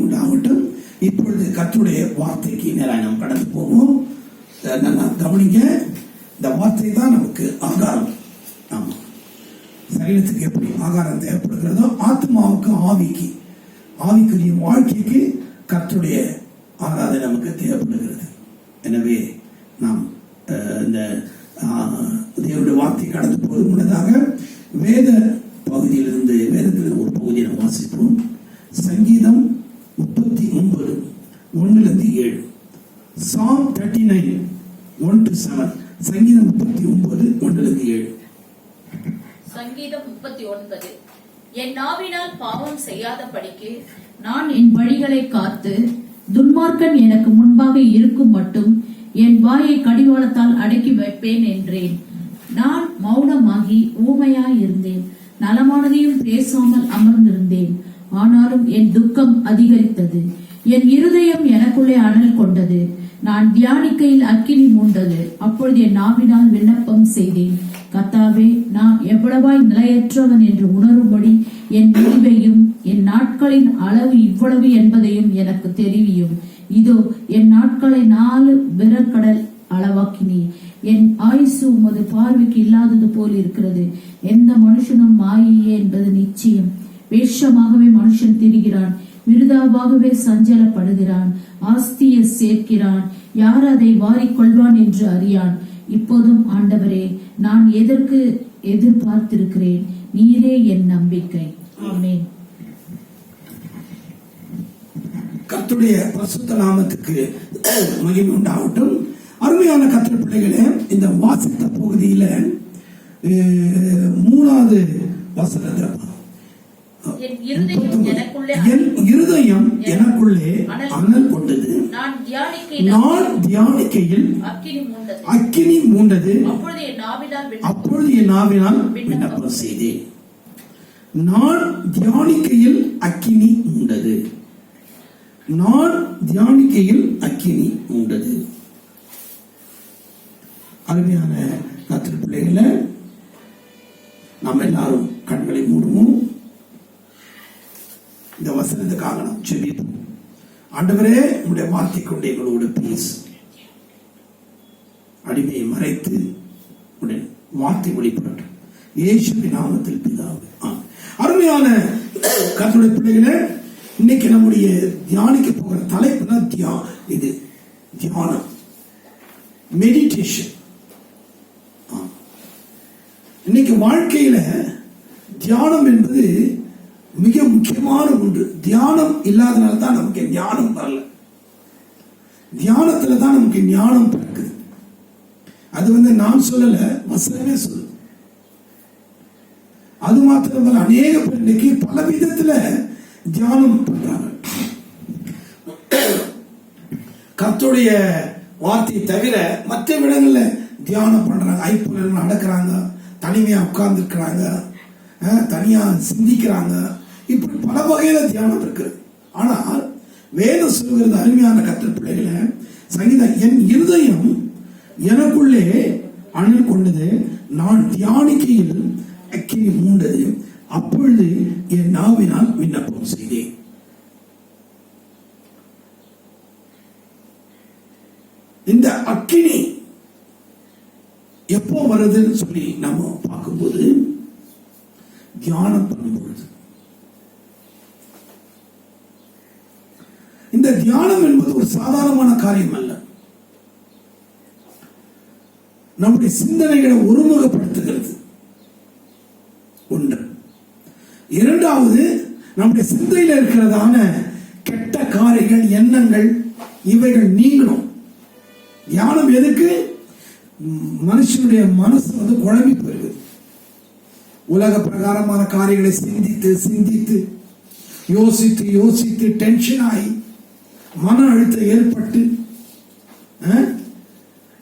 உண்டாகட்டும். இப்பொழுது கர்த்தருடைய வார்த்தைக்கு நேராக நாம் கடந்து போவோம். நல்லா கவனிங்க. இந்த வார்த்தை தான் நமக்கு ஆகாரம். ஆமா, சரீரத்துக்கு எப்படி ஆகாரம் தேவைப்படுகிறதோ ஆத்மாவுக்கு ஆவிக்குரிய வாழ்க்கைக்கு கர்த்தருடைய ஆராதனை நமக்கு தேவைப்படுகிறது. எனவே நாம் இந்த தேவனுடைய வார்த்தை கடந்து போவது முன்னதாக வேத பகுதியிலிருந்து வேதத்தில் ஒரு பகுதியை நாம் வாசிப்போம். சங்கீதம் 39 1-7. Psalm 39 1-7. சங்கீதம் 39 1-7. சங்கீதம் 39. என் நாவினால் பாவம் செய்யாதபடிக்கு நான் என் வழிகளை காத்து துன்மார்க்கன் எனக்கு முன்பாக இருக்கும் மட்டும் என் வாயை கடிவாளத்தால் அடக்கி வைப்பேன் என்றேன். நான் மௌனமாகி ஊமையாய் இருந்தேன், நலமானதையும் பேசாமல் அமர்ந்திருந்தேன். ஆனாலும் என் துக்கம் அதிகரித்தது, என் இருதயம் எனக்குள்ளே அனல் கொண்டது. நான் தியானிக்கையில் அக்கினி மூண்டது. அப்பொழுது என் நாவினால் விண்ணப்பம் செய்தேன், கர்த்தாவே, நான் எவ்வளவாய் நிலையற்றவன் என்று உணரும்படி என் முடிவையும் என் நாட்களின் அளவு இவ்வளவு என்பதையும் எனக்கு தெரிவியும். இதோ என் நாட்களை 4 விரற்கடல் அளவாக்கினி. என் ஆயுசு உமது பார்வைக்கு இல்லாதது போல் இருக்கிறது. எந்த மனுஷனும் மாயையே என்பது நிச்சயம். வேஷமாகவே மனுஷன் திரிகிறான், விருதாவாகவே சஞ்சலப்படுகிறான், ஆஸ்தியை சேர்க்கிறான், யார் அதை வாரிக்கொள்வான் என்று அறியான். இப்போதும் ஆண்டவரே, நான் எதற்கு எதிர்பார்த்திருக்கிறேன், நீரே என் நம்பிக்கை. ஆமென். கர்த்தருடைய பரிசுத்த நாமத்துக்கு மகிமை உண்டாகட்டும். அருமையான கர்த்தர் பிள்ளைகளே, இந்த வாசித்த பகுதியில 3வது வசனத்துல என் இருதயம் எனக்குள்ளே அனல் கொண்டது, நான் தியானிக்கையில் அக்கினி மூண்டது. அப்பொழுது என் நாவினால் விண்ணப்பம் செய்தேன். நான் தியானிக்கையில் அக்கினி மூண்டது, நான் தியானிக்கையில் அக்கினி மூண்டது. அருமையான கர்த்தர் பிள்ளைகளை, நாம் எல்லாரும் கண்களை மூடுவோம். இந்த வசனத்துக்காக நாம் ஜெபிப்போம். ஆண்டவரே, உங்களுடைய வார்த்தை கொண்டு எங்களோடு பேசு. அடிமையை மறைத்து உடைய வார்த்தை வெளிப்படட்டும். இயேசுவின் நாமத்தில் பிதாவே, ஆமென். அருமையான கர்த்தருடைய பிள்ளைகளே, இன்னைக்கு நம்முடைய தியானிக்க போகிற தலைப்பு தான் தியானம், மெடிடேஷன். இன்னைக்கு வாழ்க்கையில தியானம் என்பது மிக முக்கியமான ஒன்று. தியானம் இல்லாதனால தான் நமக்கு ஞானம் வரல. தியானத்துல தான் நமக்கு ஞானம் பிறக்குது. அது நான் சொல்லல, வசனமே சொல்லு. அது மாத்திரமல்ல, அநேக பேர் இன்னைக்கு பல விதத்துல தியானம் பண்றாங்க. கர்த்தருடைய வார்த்தையை தவிர மற்ற இடங்கள்ல தியானம் பண்றாங்க. ஐப்புல நடக்கிறாங்க, தனிமையா உட்கார்ந்து இருக்கிறாங்க, தனியா சிந்திக்கிறாங்க. இப்படி பல வகையில தியானம் இருக்கு. ஆனால் வேதம் சொல்கிறது, அருமையான கர்த்தர் பிள்ளைகளை, சங்கீதம், என் இருதயம் எனக்குள்ளே அனல் கொண்டது, நான் தியானிக்கையில் அக்கினி மூண்டது. அப்பொழுது என் நாவினால் விண்ணப்பம் செய்தேன். இந்த அக்கினி எப்போ வருதுன்னு சொல்லி நாம பார்க்கும்போது, தியானம் பண்ணும்பொழுது. இந்த தியானம் என்பது ஒரு சாதாரணமான காரியம் அல்ல. நம்முடைய சிந்தனைகளை ஒருமுகப்படுத்துகிறது ஒன்று. இரண்டாவது, நம்முடைய சிந்தையில் இருக்கிறதான கெட்ட காரியங்கள், எண்ணங்கள், இவைகள் நீங்கணும். தியானம் எதுக்கு? மனுஷனுடைய மனசு குழம்பி போயிருக்குது. உலக பிரகாரமான காரியங்களை சிந்தித்து சிந்தித்து யோசித்து யோசித்து டென்ஷன் ஆகி மன அழுத்தம் ஏற்பட்டு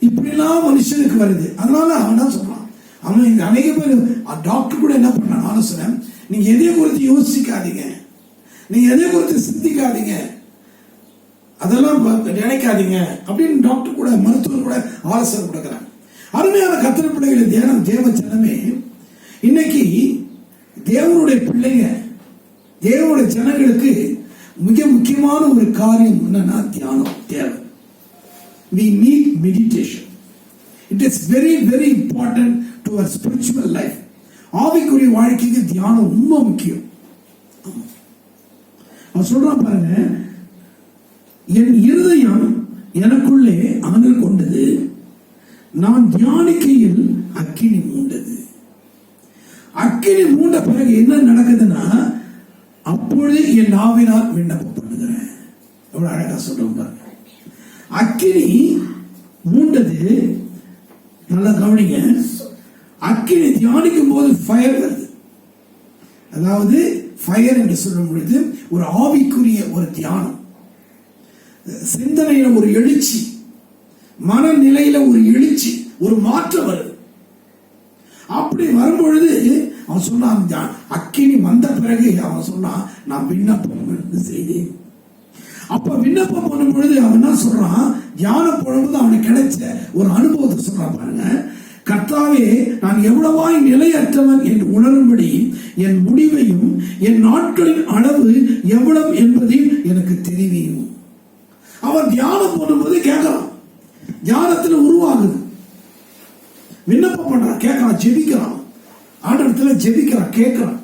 இப்படிலாம் மனுஷனுக்கு வருது. அதனால அவன் சொல்றான், அவன் அநேக பேர் டாக்டர் கூட என்ன பண்றான் ஆலோசனை, நீங்க எதை குறித்து யோசிக்காதீங்க, நீங்க எதை குறித்து சிந்திக்காதீங்க, அதெல்லாம் நினைக்காதீங்க அப்படின்னு டாக்டர் கூட, மருத்துவர் கூட ஆலோசனை கொடுக்கிறாங்க. அருமையான கர்த்தர் பிள்ளைகளை, தியானம் தேவ ஜனமே, இன்னைக்கு தேவனுடைய பிள்ளைங்க, தேவனுடைய ஜனங்களுக்கு மிக முக்கியமான ஒரு காரியம் என்னன்னா தியானம் தேவை. We need meditation. It is very very important to our spiritual life. ஆவிக்குரிய வாழ்க்கைக்கு தியானம் ரொம்ப முக்கியம். அவன் சொல்றான் பாருங்க, என் இருதயம் எனக்குள்ளே அனல் கொண்டது, நான் தியானிக்கையில் அக்கினி மூண்டது. அக்கினி மூண்ட பிறகு என்ன நடக்குதுன்னா, அப்பொழுது என் நாவினால் விண்ணப்பம் பண்ணுகிறேன். எவ்வளவு அழகா சொல்றோம் பாருங்க. அக்கினி மூண்டது, நல்லா கவனிங்க. அக்கினி தியானிக்கும் போது ஃபயர் வருது. அதாவது ஃபயர் என்று சொல்லும் பொழுது ஒரு ஆவிக்குரிய ஒரு தியானம், சிந்தனையில ஒரு எழுச்சி, மனநிலையில ஒரு எழுச்சி, ஒரு மாற்றம் வருது. அப்படி வரும்பொழுது அவன் சொன்னான், அக்கினி வந்த பிறகு அவன் சொன்னான், நான் விண்ணப்பம் செய்தேன். அப்ப விண்ணப்பம் பண்ணும் பொழுது அவன் என்ன சொல்றான், தியானம் பொழுது அவனுக்கு கிடைச்ச ஒரு அனுபவத்தை சொல்றான் பாருங்க. கர்த்தாவே, நான் எவ்வளவாய் நிலையற்றவன் என்று உணரும்படி என் முடிவையும் என் நாட்களின் அளவு எவ்வளவு என்பதையும் எனக்கு தெரிவியும். அவன் தியானம் பண்ணும்போது கேட்கறான், தியானத்துல உருவாகுது, விண்ணப்பம் பண்றான், கேட்கறான், ஜெபிக்கிறான், ஆண்டவரத்துல ஜெபிக்கிறான், கேட்கறான்.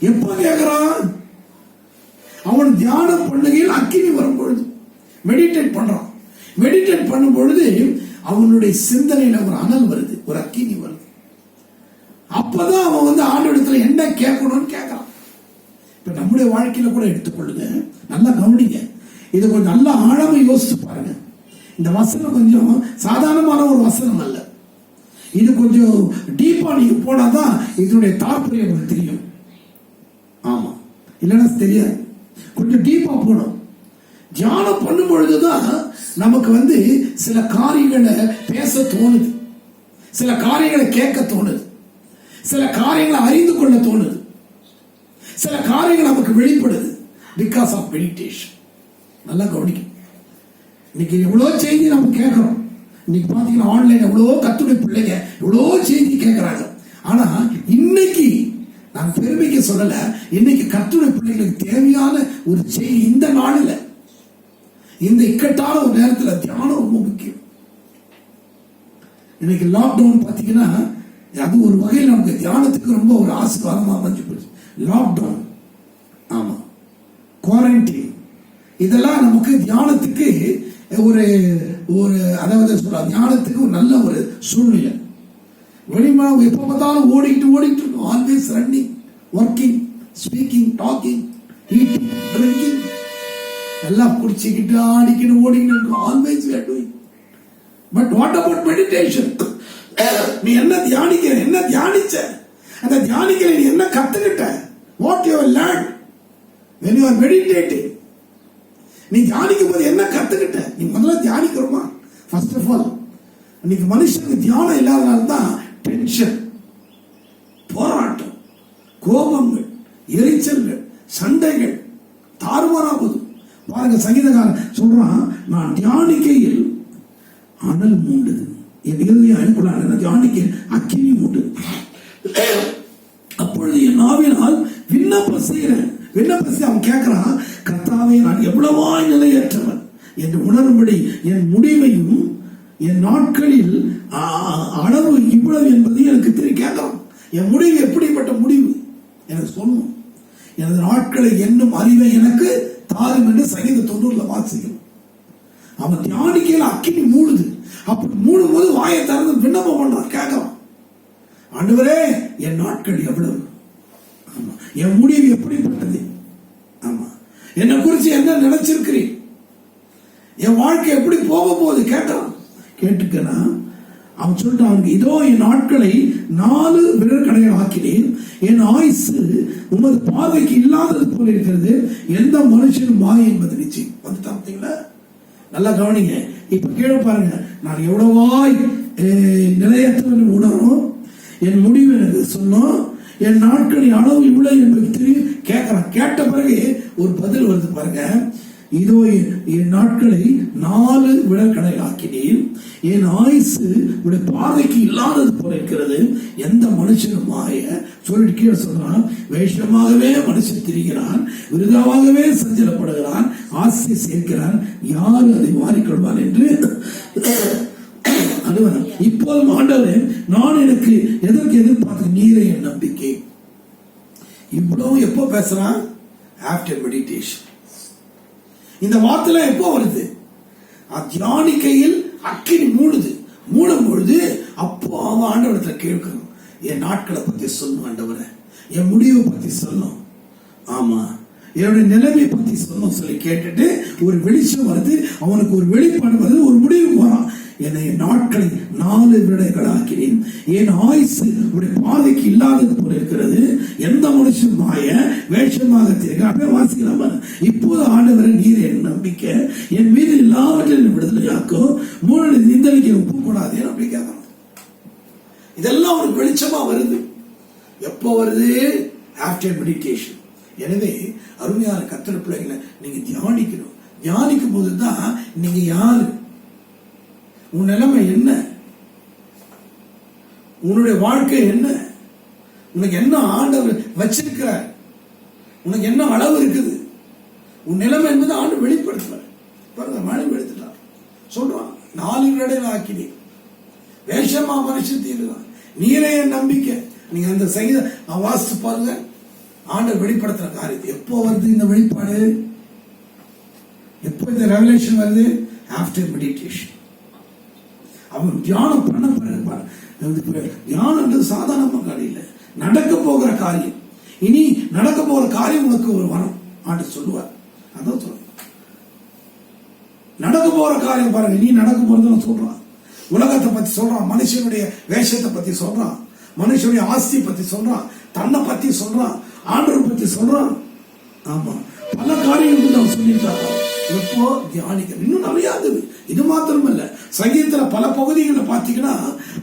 எப்ப கேட்கறான்? அவன் தியானம் பண்ணுகையில் அக்கினி வரும் பொழுது மெடிடேட் பண்றான். மெடிடேட் பண்ணும் பொழுது அவனுடைய சிந்தனையில ஒரு அனல் வருது, ஒரு அக்கினி வருது. அப்பதான் அவன் ஆண்டவரிடத்துல என்ன கேட்கணும்னு கேட்கறான். இப்ப நம்முடைய வாழ்க்கையில கூட எடுத்துக்கொள்ளுங்க, நல்லா கவனிங்க, இது கொஞ்சம் நல்லா ஆழமா யோசிச்சு பாருங்க. இந்த வசனம் கொஞ்சம் சாதாரணமான ஒரு வசனம் அல்ல, இது கொஞ்சம் டீப்பா நீங்க போனாதான் இதனுடைய தாற்பயம் உங்களுக்கு தெரியும். ஆமா, இல்லைன்னா தெரியாது. கொஞ்சம் டீப்பா போகணும். தியானம் பண்ணும் பொழுதுதான் நமக்கு சில காரியங்களை பேச தோணுது, சில காரியங்களை கேட்க தோணுது, சில காரியங்களை அறிந்து கொள்ள தோணுது, சில காரியங்கள் நமக்கு வெளிப்படுது. Because of meditation. நல்லா கவனிக்கும். இன்னைக்கு எவ்வளவு செய்தி நம்ம கேட்கிறோம். இன்னைக்கு பாத்தீங்கன்னா ஆன்லைன் எவ்வளவோ கத்துடைய பிள்ளைங்க எவ்வளவோ செய்தி கேட்கிறாங்க. ஆனா இன்னைக்கு நான் பெருமைக்கு சொல்லல, இன்னைக்கு கத்துடைய பிள்ளைகளுக்கு தேவையான ஒரு செய்தி இந்த நாளில், இந்த இக்கட்டான ஒரு நேரத்தில் தியானம் ரொம்ப முக்கியம். இன்னைக்கு லாக்டவுன் பாத்தீங்கன்னா அது ஒரு வகையில் நமக்கு தியானத்துக்கு ரொம்ப ஒரு ஆசீர்வாதமா அமைஞ்சு போச்சு. லாக்டவுன், ஆமா, குவாரண்டைன், இதெல்லாம் நமக்கு தியானத்துக்கு ஒரு ஒரு அதாவது சொல்ல தியானத்துக்கு ஒரு நல்ல ஒரு சூழ்நிலை. வெளிமா எப்ப பார்த்தாலும் ஓடிக்கிட்டு இருக்கும். Always running, working, speaking, talking, eating, drinking, எல்லாம் குடிச்சுக்கிட்டு ஆடிக்கிட்டு ஓடிக்கிட்டு இருக்கும். Always we are doing. But what about meditation? நீ என்ன தியானிக்கிற, என்ன தியானிச்ச, அந்த தியானிக்கிற நீ என்ன கத்துக்கிட்ட, what you have learned when you are meditating. நீ தியானிக்கும் போது என்ன கத்துக்கிட்ட? நீ முதல்ல தியானிக்கிறோமா? ஃபர்ஸ்ட் ஆஃப் ஆல் இன்னைக்கு மனுஷனுக்கு தியானம் இல்லாதனால தான் டென்ஷன், போராட்டம், கோபங்கள், எரிச்சல்கள், சண்டைகள் தாறுமாறாகுது. பாருங்க, சங்கீதக்காரன் சொல்றான், நான் தியானிக்கையில் அனல் மூண்டது, என் இருதயம் எனக்குள்ள தியானிக்கையில் அக்கினி மூண்டது. அப்பொழுது என் நாவினால் விண்ணப்பம் செய்கிறேன். விண்ணப்பம் அவன் கேட்கிறான், கர்த்தாவே, நான் எவ்வளவாய் நிலையற்றவன் என்று உணரும்படி என் முடிவையும் என் நாட்களில் அளவு இவ்வளவு என்பது எனக்கு தெரியும். கேட்கலாம், என் முடிவு எப்படிப்பட்ட முடிவு எனக்கு சொல்லணும், எனது நாட்களை என்னும் அறிவை எனக்கு தாரும் என்று சங்கீத 90 வாசிக்கணும். அவன் தியானிக்கையில் அக்கினி மூடுது. அப்படி மூடும் போது வாயை திறந்து விண்ணப்பம் பண்றான், கேட்கலாம், ஆண்டவரே என் நாட்கள் எவ்வளவு, ஆமா, என் முடிவு எப்படிப்பட்டது, ஆமா, என்னை குறித்து என்ன நினைச்சிருக்கிறேன், என் வாழ்க்கை எப்படி போக போகுது கேட்கலாம். கேட்டுக்கனா அவன் சொல்லிட்டு, அவனுக்கு இதோ என் நாட்களை 4 விரற்கடைகள் ஆக்கினேன், என் ஆயுசு உமது பார்வைக்கு இல்லாதது போல இருக்கிறது, எந்த மனுஷனும் வாய் என்பது நிச்சயம். வந்துட்டாங்களா? நல்லா கவனிங்க. இப்ப கீழே பாருங்க, நான் எவ்வளவாய் நிலையற்றவன் உணரும், என் முடிவு எனக்கு சொன்னோம், என் நாட்களின் அளவு இவ்வளவு என்பது தெரியும். கேட்கறான். கேட்ட பிறகு ஒரு பதில் வருது பாருங்க. இதோ என் நாட்களை 4 விடக்கடை ஆக்கினேன், என் ஆயுசு உடைய பார்வைக்கு இல்லாதது போல இருக்கிறது. எந்த மனுஷனுமாய சொல்லிட்டு கீழே சொல்றான், வேஷமாகவே மனுஷன் திரிகிறான், விருதாவாகவே சஞ்சலப்படுகிறான், ஆசை சேர்க்கிறான், யார் அதை மாறிக்கொள்வான் என்று அனுவன். இப்போதும் ஆண்டவரே, நான் எனக்கு எதற்கு எதிர்பார்த்த நீரே என் நம்பிக்கை. இவ்வளவு எப்போ பேசுறான்? After meditation. இந்த வார்த்தை எப்போ வருது? தியானிக்கையில் அக்கினி மூடும் பொழுது அப்போ அவன் ஆண்டவரத்துல கேட்கணும், என் நாட்களை பத்தி சொல்லணும் ஆண்டவரை, என் முடிவை பத்தி சொல்லணும், ஆமா என்னுடைய நிலைமை பத்தி சொல்லணும் சொல்லி கேட்டுட்டு ஒரு வெளிச்சம் வருது, அவனுக்கு ஒரு வெளிப்பாடு வருது, ஒரு முடிவு போறான். என்னை நாட்களை 4 விடைகளாக்கினேன், என் ஆயுசு உடைய பாதைக்கு இல்லாதது போல இருக்கிறது. எந்த மனுஷன் மாய வேஷமாக தெரியாம வாசிக்கலாம். இப்போது ஆண்டவரை நீர் என் நம்பிக்கை, என் மீது எல்லாவற்றையும் விடுதலையாக்கும், மூணு நிந்தனைக்கு ஒப்புக்கூடாது அப்படி கேட்கணும். இதெல்லாம் ஒரு வெளிச்சமா வருது. எப்போ வருது? After meditation. எனவே அருமையான கர்த்தர் பிள்ளைகளை நீங்க தியானிக்கணும். தியானிக்கும் போதுதான் நீங்க யாரு, உன் நிலைமை என்ன, உன்னுடைய வாழ்க்கை என்ன, உனக்கு என்ன ஆண்டவர் வச்சிருக்கிறார், உனக்கு என்ன அளவு இருக்குது, உன் நிலைமை என்பது ஆண்டு வெளிப்படுத்துவார். பாருங்க, மழை எடுத்துட்டார் சொல்றான், 4 இடையில ஆக்கினி வேஷமா மனுஷன் தீருதான், நீரே என் நம்பிக்கை. நீங்க அந்த சங்கீத வாசித்து பாருங்க, ஆண்டவர் வெளிப்படுத்துற காரியத்தை. எப்போ வருது இந்த வெளிப்பாடு? எப்போ இந்த ரெவலேஷன் வருது? After meditation. அவன் தியானம் பண்ண பிறகு, தியானம் சாதாரண காரியம் இல்லை, நடக்க போகிற காரியம். இனி நடக்க போகிற காரியம் உனக்கு ஒரு வரம் ஆண்டு சொல்லுவார். அதான் சொல்ல நடக்க போற காரியம் பாருங்க. நீ நடக்க போறது சொல்றான், உலகத்தை பத்தி சொல்றான், மனுஷனுடைய வேஷத்தை பத்தி சொல்றான், மனுஷனுடைய ஆஸ்தியை பத்தி சொல்றான், தன்னை பத்தி சொல்றான், ஆண்டவர் பத்தி சொல்றான். ஆமா, பல காரியங்கள் அவன் சொல்லிட்டாங்க. எப்போ தியானிக்க இன்னும் நிறைய இருக்குது. இது மாத்திரம் இல்ல, சங்கீதத்துல பல பகுதிகளில் பாத்தீங்கன்னா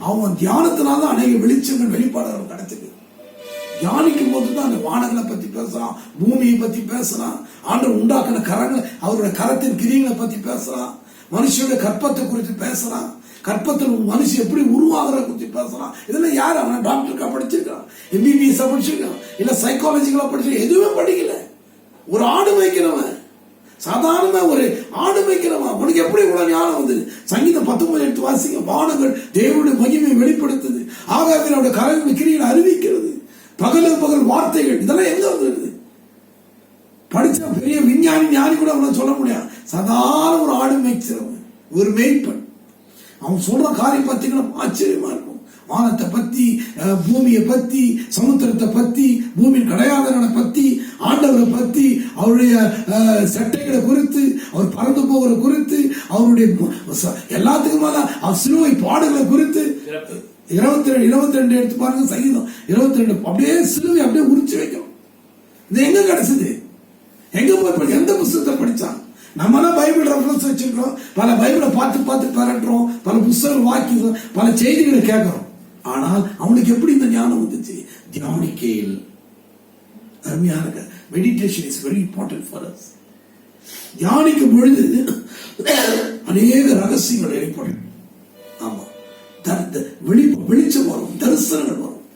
அவன் தியானத்தினால்தான் அநேக வெளிச்சங்கள் வெளிப்பாடுகள் கிடைச்சது. தியானிக்கும் போதுதான் அந்த வானங்களை பத்தி பேசுறான், பூமியை பத்தி பேசுறான், ஆண்டவர் உண்டாக்குன கரங்களை, அவருடைய கரத்தின் கிரியங்களை பத்தி பேசுறான், மனுஷனுடைய கற்பத்தை குறித்து பேசுறான், கற்பத்தில் மனுஷன் எப்படி உருவாகிற குறித்து பேசுறான். இதெல்லாம் யார்? அவன் டாக்டருக்கா படிச்சிருக்கான், MBBS படிச்சிருக்கான், இல்ல சைக்காலஜிக்கலா படிச்சிருக்கான், எதுவுமே படிக்கல. ஒரு ஆடு வைக்கிறவன், சாதாரண ஒரு ஆடு வைக்கிறவன், உனக்கு எப்படி இவ்வளவு ஞானம் வந்தது? சங்கீதம் 19 எடுத்து வாசிங்க. வானங்கள் தேவனுடைய மகிமையை வெளிப்படுத்துது, ஆகாவினுடைய கரவின் கிரியை அறிவிக்கிறது, பகலுக்கு பகல் வார்த்தைகள், இதெல்லாம் எங்க வந்தது? படிச்ச பெரிய விஞ்ஞானி ஞானி கூட அவனை சொல்ல முடியாது. சாதாரண ஒரு ஆடு மேய்க்கிறவன், ஒரு மேய்ப்பன், அவன் சொல்ற காரியம் பார்த்தீங்கன்னா ஆச்சரியமா இருக்கும். வானத்தை பத்தி, பூமியை பத்தி, சமுத்திரத்தை பத்தி, பூமியின் கடையாளர்களை பத்தி, ஆண்டவரை பத்தி, அவருடைய சட்டைகளை குறித்து, அவர் பறந்து போகிற குறித்து, அவருடைய எல்லாத்துக்கும் மேல அவர் சிலுவை பாடுகளை குறித்து 22 எடுத்து பாருங்க. சங்கீதம் 22 அப்படியே சிலுவை அப்படியே உரிச்சு வைக்கும். இது எங்க கிடைச்சது? எங்க போய் எந்த புத்தகத்தை படிச்சான்? நம்ம தான் பைபிள் ரெஃபரன்ஸ் வச்சிருக்கோம், பல பைபிளை பார்த்து பரட்டுறோம், பல புத்தகங்கள் வாக்கிக்கிறோம், பல செய்திகளை கேட்கிறோம். ஆனால் அவனுக்கு எப்படி இந்த ஞானம் வந்துச்சு? தியானிக்கையில். அருமையான meditation is very important for us. தியானிக்கும் பொழுது அநேக ரகசியங்கள் ஏற்படும். ஆமா, வெளிச்சம் வரும், தரிசனங்கள் வரும்,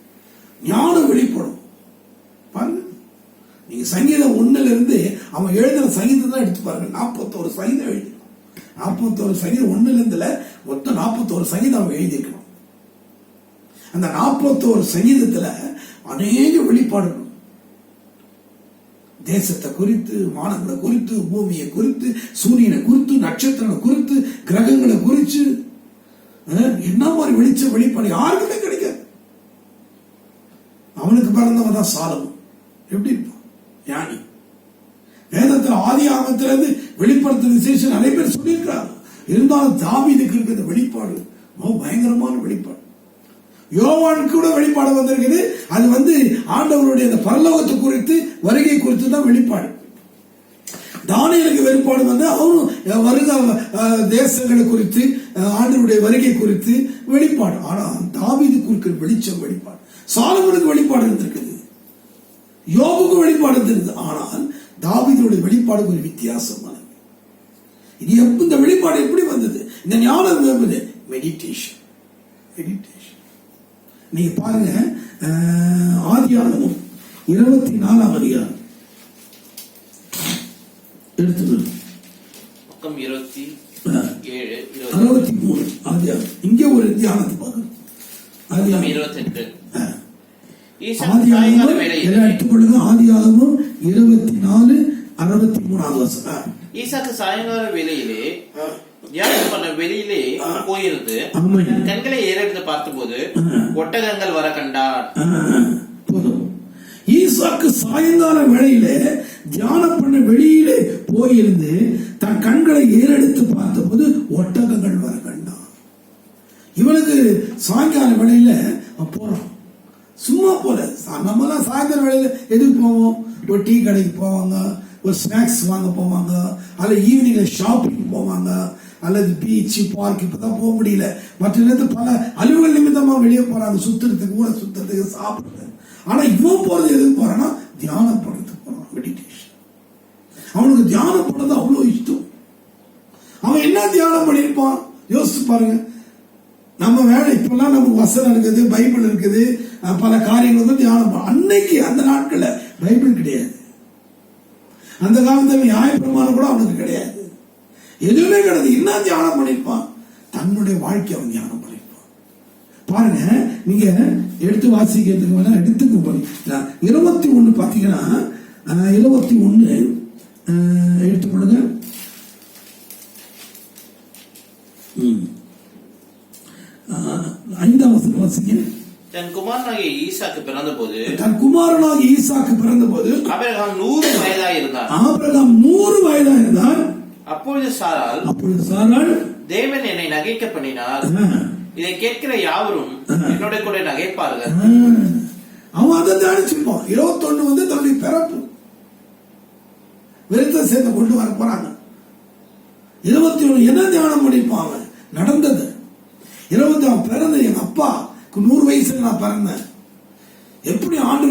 ஞானம் வெளிப்படும். பாருங்க, நீங்க சங்கீதம் 1 இருந்து அவன் எழுதின சங்கீதம் தான் எடுத்து பாருங்க. 41 சங்கீதம் எழுதிருக்கான். 41 சங்கீதம் 1 இருந்து மொத்தம் 41 சங்கீதம் அவன் எழுதியிருக்கணும். அந்த 41 சங்கீதத்துல அநேக வெளிப்பாடுகள், தேசத்தை குறித்து, வானங்களை குறித்து, பூமியை குறித்து, சூரியனை குறித்து, நட்சத்திரங்களை குறித்து, கிரகங்களை குறித்து, என்ன மாதிரி வெளிப்பாடு யாருக்குமே கிடைக்காது. அவனுக்கு பிறந்தவன் தான் சாலமோன். எப்படி இருப்பான்? ஞானி. வேதத்தில் ஆதி ஆகமத்திலிருந்து வெளிப்படுத்த விசேஷம் நிறைய பேர் சொல்லியிருக்கிறார். இருந்தாலும் தாவீதுக்கு இருக்கிற வெளிப்பாடு பயங்கரமான வெளிப்பாடு. யோவானுக்கு கூட வெளிப்பாடு வந்திருக்குது. அது ஆண்டவருடைய அந்த பரலோகத்தை குறித்து, வருகை குறித்து தான் வெளிப்பாடு. தானியேலுக்கு வெளிப்பாடு அவரும் வருக தேசங்களை குறித்து, ஆண்டவருடைய வருகை குறித்து வெளிப்பாடு. ஆனா தாவீதுக்கு இருக்கிற வெளிச்சம் வெளிப்பாடு. சாலமோனுக்கு வெளிப்பாடு இருந்திருக்குது, யோபுக்கு வெளிப்பாடு இருந்திருக்குது. ஆனால் தாவீதுடைய வெளிப்பாடு ஒரு வித்தியாசமானது. இது இந்த வெளிப்பாடு எப்படி வந்தது? இந்த ஞானம் என்பது மெடிடேஷன். நீங்க பாருங்க, ஆதியாகமம் 24ஆம் அதிகாரம் எடுத்துக்கணும். 63 ஆதியாகமம். இங்க ஒரு தியானத்தை பார்க்கணும். ஆதியாகமம் 28 எடுத்துக்கொள்ளுங்க. ஆதியாகமம் 24:63 வசனம். ஈசாக்கு சாயங்கால வேளையிலே தியானம் பண்ண வெளியிலே போயிருந்து கண்களை ஏறெடுத்து பார்த்தபோது ஒட்டகங்கள் வர கண்டார். போதும். ஈசாக்கு சாயங்கால வேளையிலே தியானம் பண்ண வெளியிலே போயிருந்து தன் கண்களை ஏறெடுத்து பார்த்தபோது ஒட்டகங்கள் வர கண்டான். இவனுக்கு சாயங்கால வேளையில போறோம், சும்மா போல. நம்மலாம் சாயந்தர வேளையில எதுக்கு போவோம்? ஒரு டீ கடைக்கு போவாங்க, ஒரு ஸ்நாக்ஸ் வாங்க போவாங்க, அல்லது ஈவினிங்ல ஷாப்பிங் போவாங்க, அல்லது பீச் பார்க். இப்பதான் போக முடியல, மற்ற நேரத்தில் பல அலுவல் நிமித்தமா வெளியே போறாங்க, சுத்துறதுக்கு, ஊரை சுத்துறதுக்கு, சாப்பிடுறது. ஆனா இவன் போறது எதுக்கு போறான்னா தியானம் பண்றதுக்கு போறான், மெடிடேஷன். அவனுக்கு தியானம் பண்றது அவ்வளவு இஷ்டம். அவன் என்ன தியானம் பண்ணிருப்பான் யோசிச்சு பாருங்க. நம்ம வேலை இப்பெல்லாம் நமக்கு வசனம் இருக்குது, பைபிள் இருக்குது, பல காரியங்கள் வந்து தியானம். அன்னைக்கு அந்த நாட்கள்ல பைபிள் கிடையாது. அந்த காலத்துல நியாயப்பிரமாணம் கூட அவனுக்கு கிடையாது, எதுவுமே கிடையாது. என்ன தியானம் பண்ணிருப்பான்? தன்னுடைய வாழ்க்கை அவன் தியானம் பண்ணிருப்பான். பாருங்க, நீங்க எடுத்து வாசிக்கிறதுக்கு வேணா எடுத்துக்க போறீங்க. 21 பாத்தீங்கன்னா 21 எடுத்துக்கொள்ளுங்க. 5ஆம் வசனம் வாசிங்க. தன் குமாரனாகிய ஈசாக்கு பிறந்த போது ஆபிரகாம் 100 வயதா இருந்தார். அப்பொழுது சாராள் தேவன் என்னை நகைக்க பண்ணினார், இதை கேட்கிற யாவரும் என்னோட கூட நகைப்பார்கள். அவன் அதை தியானிச்சிருப்பான். 21 வந்து தன்னுடைய பிறப்பு விருத்த சேர்ந்து கொண்டு வர போறாங்க. 21 என்ன தியானம் பண்ணிருப்பான்? அவன் நடந்தது 20 அவன் பிறந்த, எங்க அப்பா 100 வயசுல நான் பிறந்தேன், எப்படி ஆண்டு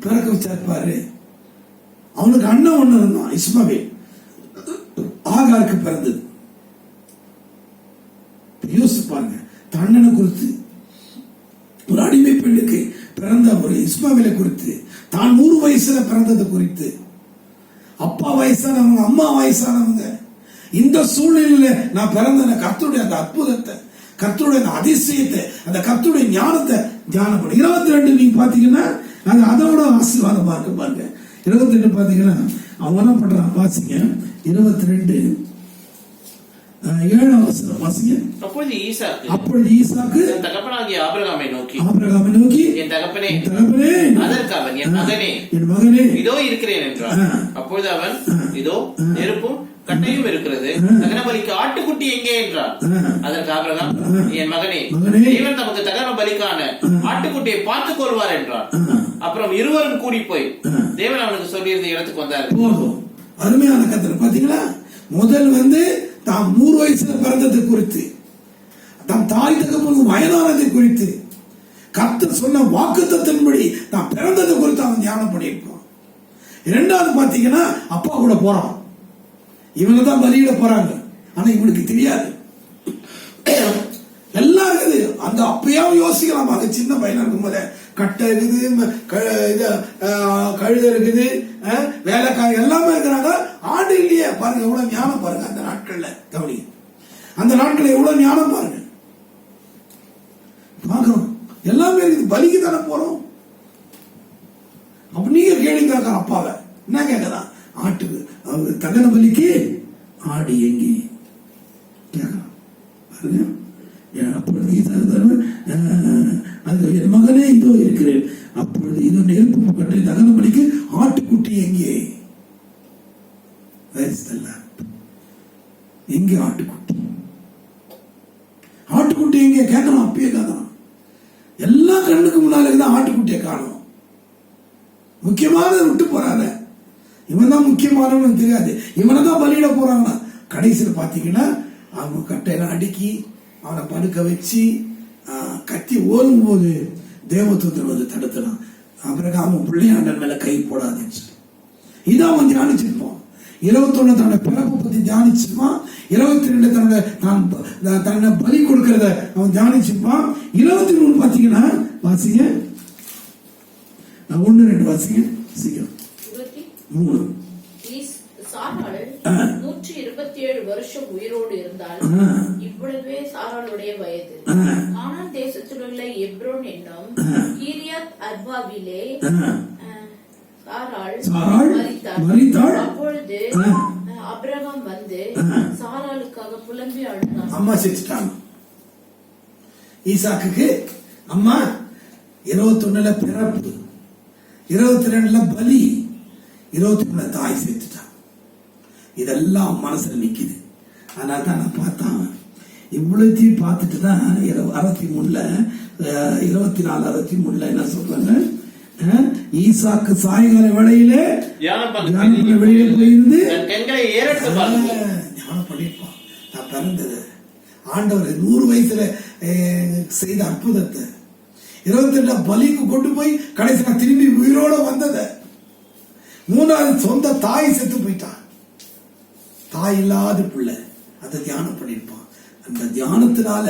பிறக்க வச்சிருப்பாரு. அவனுக்கு அண்ணன் ஒண்ணு இருந்தான், இஸ்மவேல், ஆகாருக்கு பிறந்தது. யோசிச்சு பாருங்க, தன்னனை குறித்து, ஒரு அடிமை பெண்ணுக்கு பிறந்த ஒரு இஸ்மவேலை குறித்து, தான் 100 வயசுல பிறந்தது குறித்து, அப்பா வயசானவங்க, அம்மா வயசானவங்க, இந்த சூழ்நிலையில நான் பிறந்த கர்த்தருடைய அந்த அற்புதத்தை, கர்த்தருடைய அதிசயத்தை, அந்த கர்த்தருடைய ஞானத்தை தியானம் பண்ண. 22 நீங்க பாத்தீங்கன்னா அது அதோட ஆசீர்வாதமா இருக்கு. பாருங்க 22 பாத்தீங்கன்னா அவங்க என்ன பண்றான் வாசிங்க. 22 7ஆம் வசனம் வாசிங்க. அப்பொழுது ஈசாக்கு தன் தகப்பனாகிய ஆபிரகாமை நோக்கி என் தகப்பனே, அதற்கு அவன் என் மகனே இதோ இருக்கிறேன் என்றான். அப்பொழுது அவன் இதோ நெருப்பும் கட்டையும் இருக்கிறது, தகன பலிக்கு ஆட்டுக்குட்டி எங்கே என்றார். அதற்கு ஆபிரகாம் என் மகனே, தேவன் நமக்கு தகன பலிக்கான ஆட்டுக்குட்டியை பார்த்துக் கொள்வார் என்றார். அப்புறம் இருவரும் கூடி போய் தேவன் அவனுக்கு சொல்லியிருந்த இடத்துக்கு வந்தார். அருமையான கதை பாத்தீங்களா? முதல் வந்து தாம் 100 வயசுல பிறந்தது குறித்து, தாம் தாய் தகப்பனுக்கு வயதானதை குறித்து, கர்த்தர் சொன்ன வாக்குத்தத்தின்படி தான் பிறந்தது குறித்து அவன் தியானம் பண்ணியிருப்பான். 2வது பாத்தீங்கன்னா அப்பா கூட போறான், இவங்க தான் பலியிட போறாங்க, ஆனா இவனுக்கு தெரியாது. எல்லாம் இருக்குது. அந்த அப்பயாவும் யோசிக்கலாம், அது சின்ன பையனா இருக்கும் போது கட்டை இருக்குது, கழுத இருக்குது, வேலைக்காய் எல்லாமே இருக்கிறாங்க. ஆண்டு இல்லையே பாருங்க, எவ்வளவு ஞானம் பாருங்க அந்த நாட்கள்ல. கவனி, அந்த நாட்கள்ல எவ்வளவு ஞானம் பாருங்க. பார்க்கணும், எல்லாமே இருக்குது. பலிக்கு தானே போறோம். அப்ப நீங்க கேள்வி கேட்கற அப்பாவை என்ன கேட்கலாம்? ஆட்டுக்கு தகன பலிக்கு ஆடு எங்கே பாருங்க. அப்பொழுது என் மகனே இதோ இருக்கிறேன். அப்பொழுது இதோ நெருப்பு கட்டை தகன பலிக்கு ஆட்டுக்குட்டி எங்கே? எங்கே ஆட்டுக்குட்டி? ஆட்டுக்குட்டி எங்கே கேட்கணும். அப்பயே கேட்கணும். எல்லா கண்ணுக்கு முன்னாலே தான் ஆட்டுக்குட்டியை காணும். முக்கியமானதை விட்டு போறாங்க. இவன் தான் முக்கியமானவனு தெரியாது, இவனை தான் பலியிட போறாங்கன்னா கடைசியில் பாத்தீங்கன்னா அவங்க கட்டையெல்லாம் அடுக்கி அவனை படுக்க வச்சு கத்தி ஓடும் போது தேவதூதன் வந்து தடுத்தான். அப்புறம் அவன் பிள்ளையாண்டன் மேல கை போடாதுன்னு சொல்லி இதான் அவன் தியானிச்சிருப்பான். 21 தன்னோட பிறப்பை பத்தி தியானிச்சிருப்பான். 22 தன்னை பலி கொடுக்கிறத அவன் தியானிச்சுப்பான். 23 பாத்தீங்கன்னா வாசிங்க, 1-2 வாசிங்க சீக்கிரம். 3 சாராள் 127 வருஷம் உயிரோடு இருந்தால் இவ்வளவே சாராளுடைய வயது. கானான் தேசத்தில் உள்ள எப்ரோன் என்னும் கீரியாத் அர்பாவிலே சாராள் மரித்தாள். அப்பொழுது ஆபிரகாம் வந்து சாராளுக்காக புலம்பி அழுதான். அம்மா செத்துட்டாங்க. ஈசாக்குக்கு அம்மா 21 பிறப்பு, 22 பலி, 23 தாய் செத்துட்டான். இதெல்லாம் மனசுல நிக்குது. அதனால தான் நான் பார்த்தான், இவ்வளத்தையும் பார்த்துட்டு தான் 63 24 என்ன சொல்றாங்க, ஈசாக்கு சாயங்கால வேளையிலே வெளியில போயிருந்து ஞானம் பண்ணிருப்பான். நான் பிறந்தது ஆண்டவர் 100 வயசுல செய்த அற்புதத்தை 22 பலிக்கு கொண்டு போய் கடைசியா திரும்பி உயிரோட வந்தத. 3வது சொந்த தாய் செத்து போயிட்டான், தாய் இல்லாத பிள்ளை. அதை தியானம் பண்ணிருப்பான். அந்த தியானத்தினால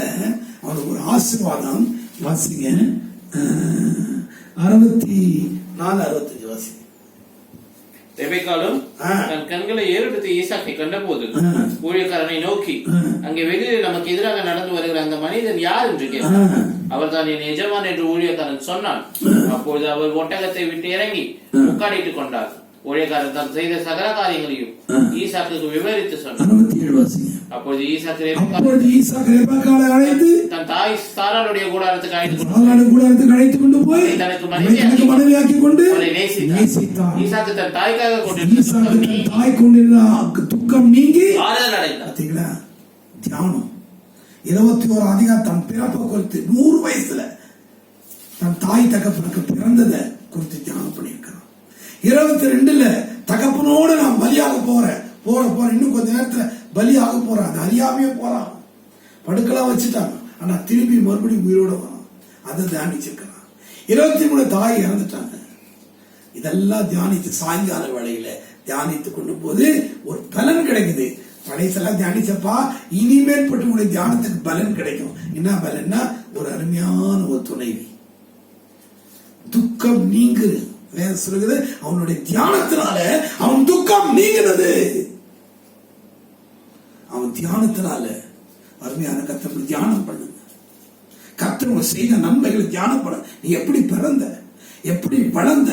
அவனுக்கு ஒரு ஆசீர்வாதம். வாசிங்க 64-65 வாசிங்க. ரெபெக்காலும் தன் கண்களை ஏறெடுத்து ஈசாக்கை கண்டபோது ஊழியக்காரனை நோக்கி, அங்கே வெளியில் நமக்கு எதிராக நடந்து வருகிற அந்த மனிதன் யார் என்று கேட்டார். அவர் தான் என் எஜமான் என்று ஊழியக்காரன் சொன்னான். அப்பொழுது அவர் ஒட்டகத்தை விட்டு இறங்கி முக்காடிட்டுக் கொண்டார். ஊழியக்காரன் தான் செய்த சகல காரியங்களையும் ஈசாக்குக்கு விவரித்து சொன்னார். அப்பொழுது ஈசாக்கு ரெபெக்காளை அழைத்து தன் தாய் சாராளுடைய கூடாரத்துக்கு அழைத்து கொண்டு போய் தனக்கு மனைவியாக்கி கொண்டு நேசித்தார். ஈசாக்கு தன் தாய்க்காக கொண்டிருந்த துக்கம் நீங்கி ஆறுதல் அடைந்தார். தியானம் 21 அதிகாரம் தன் பிறப்பை குறித்து 100 வயசுல தன் தாய் தகப்பனுக்கு பிறந்ததை குறித்து தியானம் பண்ணியிருக்கிறான். 22 தகப்பனோட நான் பலியாக போறேன் இன்னும் கொஞ்ச நேரத்துல பலியாக போறான். அது அறியாமையே போறான், படுக்கலாம் வச்சுட்டாங்க. ஆனா திரும்பி மறுபடியும் உயிரோட வரான். அதை தியானிச்சிருக்கிறான். 23 தாய் இறந்துட்டாங்க. இதெல்லாம் தியானித்து சாயங்கால வேளையில தியானித்து கொண்டு போது ஒரு பலன் கிடைக்குது. படைசெல்லாம் தியானிச்சப்பா, இனிமேல் பட்டு உடைய தியானத்துக்கு பலன் கிடைக்கும். என்ன பலன்னா, ஒரு அருமையான ஒரு துணைவி, துக்கம் நீங்குது. வேதம் சொல்லுகிறது, அவனுடைய தியானத்தினால அவன் துக்கம் நீங்கினது. அவன் தியானத்தினால அருமையான கர்த்தரை தியானம் பண்ணுங்க. கர்த்தர் செய்த நன்மைகளை தியானம் பண்ண. நீ எப்படி பிறந்த, எப்படி வளர்ந்த,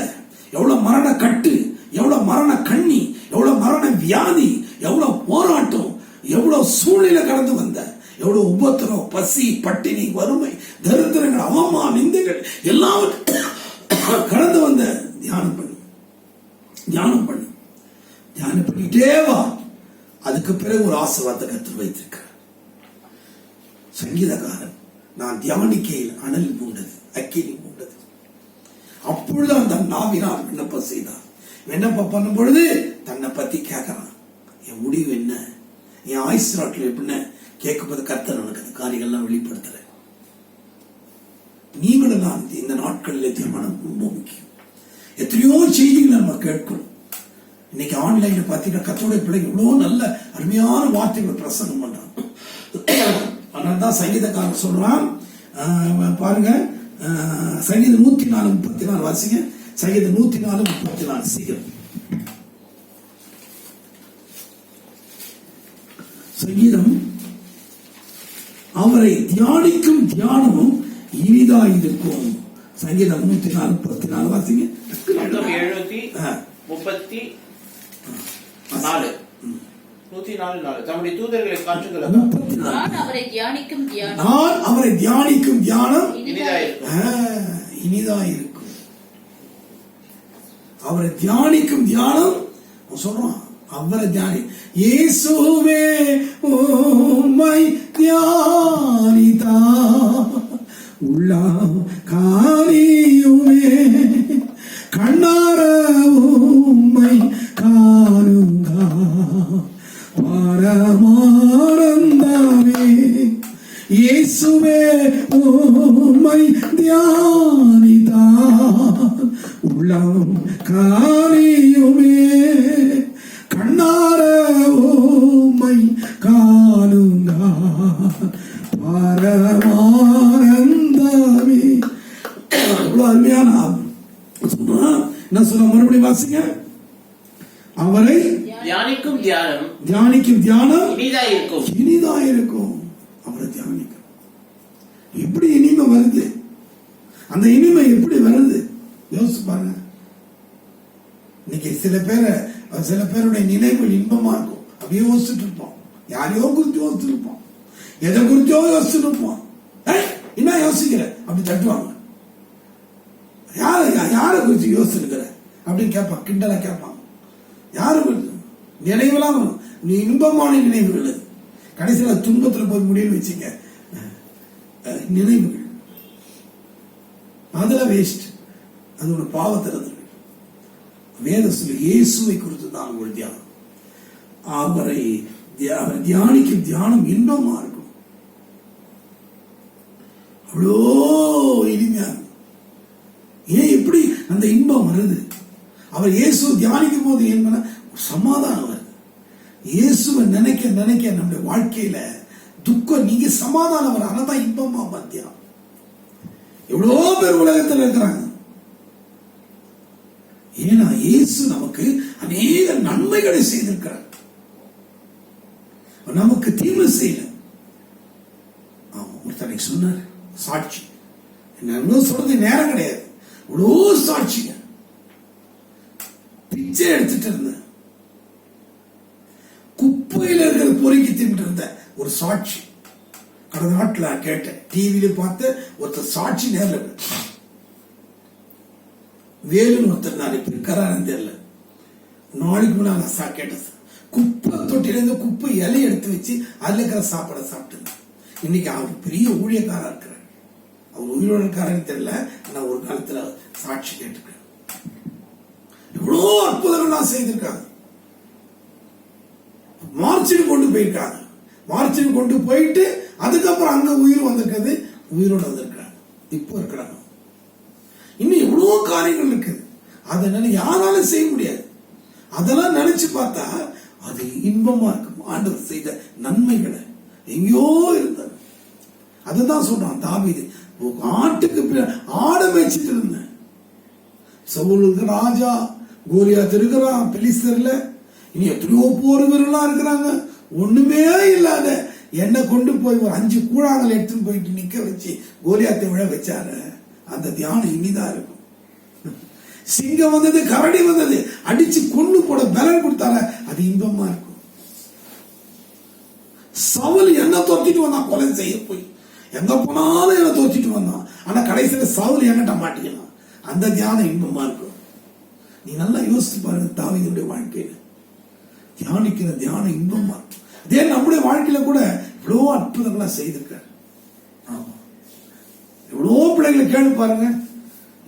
எவ்வளவு மரண கட்டு, எவ்வளவு மரண கண்ணி, எவ்வளவு மரண வியாதி, எவ்வளவு போராட்டம், எவ்வளவு சூழ்நிலை கடந்து வந்த, எவ்வளவு உபத்திரம், பசி, பட்டினி, வறுமை, தரித்திரங்கள், அவமான நிந்தைகள் எல்லாவற்றையும் கடந்து வந்த. தியானம் பண்ணு, தியானம் பண்ணு, தியானம் பண்ணிட்டே வா. அதுக்கு பிறகு ஒரு ஆசீர்வாதத்தை கர்த்தர் வைத்திருக்கிறார். சங்கீதக்காரன், நான் தியானிக்கையில் அனல் மூண்டது, அக்கினி மூண்டது. அப்பொழுது அந்த நாவினால் விண்ணப்பம் செய்தார். விண்ணப்பம் பண்ணும் பொழுது தன்னை பத்தி கேட்கறான். என் முடிவு என்ன, என் ஆயுசு நாட்கள் எப்படின்னு கேட்கும்போது கர்த்தர் எனக்கு அந்த காரியங்கள்லாம் வெளிப்படுத்துற. நீங்களும் நான் இந்த நாட்களில் தீர்மானம் ரொம்ப முக்கியம். எத்தனையோ செய்திகள் நம்ம கேட்கணும். இன்னைக்கு ஆன்லைன்ல பாத்தீங்கன்னா கர்த்தருடைய பிள்ளைங்க எவ்வளவு நல்ல அருமையான வார்த்தைகள் பிரசங்கம் பண்றாங்க. அதனால்தான் சங்கீதக்காரன் சொல்றான், பாருங்க சங்கீதம் 104:34 வாசிங்க. சங்கீதம் 104:34 சீக்கிரம். சங்கீதம், அவரை தியானிக்கும் தியானமும் இனிதாயிருக்கும். சங்கீதம் 104:34 வாசிங்க. 104 தம்முடைய தூதர்களை காற்றுகள், நான் அவரை தியானிக்கும் தியானம் இனிதாயிருக்கும். அவரை தியானிக்கும் தியானம் சொல்றான். அவரை தியானி, இயேசுவே உம்மை தியானிதா உள்ளம் காரியுமே, கண்ணார உம்மை காணுங்க பரமானந்தமே. இயேசுவே உம்மை தியானிதா உள்ளம் காரியுமே, கண்ணார உம்மை வாசிங்க. அவரை தியானிக்கும் தியானம் இனிதாயிருக்கும். அவரை தியானிக்கும். எப்படி இனிமை வருது? அந்த இனிமை எப்படி வருது யோசிச்சு பாருங்க. இன்னைக்கு சில பேருடைய நினைவுகள் இன்பமா இருக்கும். அப்படியே யோசிச்சுட்டு இருப்போம். யாரையோ குறித்து யோசிச்சுட்டு இருப்போம். எதை குறித்தோ யோசிச்சுட்டு இருப்போம். என்ன யோசிக்கிற அப்படி தட்டுவாங்க. யாரை குறித்து யோசிச்சிருக்கிற அப்படின்னு கேட்பாங்க. கிண்டலா கேட்பாங்க. யாரு குறித்து நினைவுலாம் இன்பமான நினைவுகள். கடைசியில் துன்பத்தில் போய் முடிவு வச்சுங்க. நினைவுகள் அதுல வேஸ்ட். அது ஒரு பாவத்திறது. வேதத்துல இயேசுவை குறித்து தான் உங்கள் தியானம். அவரை தியானிக்கும் தியானம் இன்பமா இருக்கும். அவ்வளோ இனிமையா இருக்கும். ஏன் எப்படி அந்த இன்பம் வருது? அவர் இயேசு தியானிக்கும் போது என்ன சமாதானம் வருது. இயேசுவை நினைக்க நினைக்க நம்முடைய வாழ்க்கையில துக்கம் நீங்க சமாதானம் வர. அதான் இன்பமா மத்தியம். எவ்வளோ பேர் உலகத்தில் இருக்கிறாங்க. ஏன்னா இயேசு நமக்கு அநேக நன்மைகளை செய்திருக்கிறார். நமக்கு தீமை செய்யல. ஒருத்தனை சொன்னார் சாட்சி. என்ன சொல்றது நேரம் கிடையாது. இவ்வளோ சாட்சிங்க. பிச்சை எடுத்துட்டு இருந்த, குப்பையில இருக்கிற பொறுக்கி தின்ட்டு இருந்த ஒரு சாட்சி கடந்த நாட்டில் கேட்டேன். டிவியில பார்த்து ஒருத்தர் சாட்சி நேரில் வேலுன்னு ஒருத்தர் நாளைக்கு இருக்கிறான்னு தெரியல. நாளைக்கு முன்னாடி நான் கேட்டேன். குப்பை தொட்டிலிருந்து குப்பை இலை எடுத்து வச்சு அதுல இருக்கிற சாப்பாடை சாப்பிட்டு இன்னைக்கு அவர் பெரிய ஊழியக்காரா இருக்கிறார். அவர் உயிரோட இருக்காருன்னு தெரியல. நான் ஒரு காலத்துல சாட்சி கேட்டிருக்கேன். இவ்வளோ அற்புதங்கள்லாம் செய்திருக்காங்க. மார்ச்சுக்கு கொண்டு போயிருக்காங்க. மார்ச்சுக்கு கொண்டு போயிட்டு அதுக்கப்புறம் அங்க உயிர் வந்திருக்கிறது. உயிரோட வந்திருக்கிறாங்க. இப்போ இருக்கிறாங்க. இன்னும் எவ்வளவு காரியங்கள் இருக்குது. அதனால யாராலும் செய்ய முடியாது. அதெல்லாம் நினைச்சு பார்த்தா அது இன்பமா இருக்கும். ஆண்டவர் செய்த நன்மைகளை எங்கேயோ இருந்தார். அதுதான் சொல்றான் தாவீது. ஆட்டுக்கு ஆட மேய்ச்சிட்டு இருந்தேன். சவுலுக்கு ராஜா, கோலியாத் இருக்கிறான் பெலிஸ்தர்ல. இனி எத்தனையோ போர் வீரர்களா இருக்கிறாங்க. ஒண்ணுமே இல்லாத என்ன கொண்டு போய் ஒரு 5 கூழாங்கல் எடுத்துன்னு போயிட்டு நிக்க வச்சு கோலியாத்தை விழ வச்சாரு. அந்த தியானம் இனிதான் இருக்கும். சிங்கம் வந்தது, கரடி வந்தது, அடிச்சு கொண்டு போட பலன் கொடுத்தால அது இன்பமா இருக்கும். சவுல் என்ன தோத்திட்டு வந்தான் கொலை செய்ய போய். எங்க போனாலும் என்ன தோத்திட்டு வந்தான். ஆனா கடைசியில சவுல் என்கிட்ட மாட்டிக்கலாம். அந்த தியானம் இன்பமா இருக்கும். நீ நல்லா யோசிச்சு பாருங்க. தாவீதுடைய வாழ்க்கையில தியானிக்கிற தியானம் இன்பமா இருக்கும். அதே நம்முடைய வாழ்க்கையில கூட இவ்வளவு அற்புதங்களா செய்திருக்காரு. ஆமா, எவ்வளவு பிள்ளைகளை கேள்வி பாருங்க.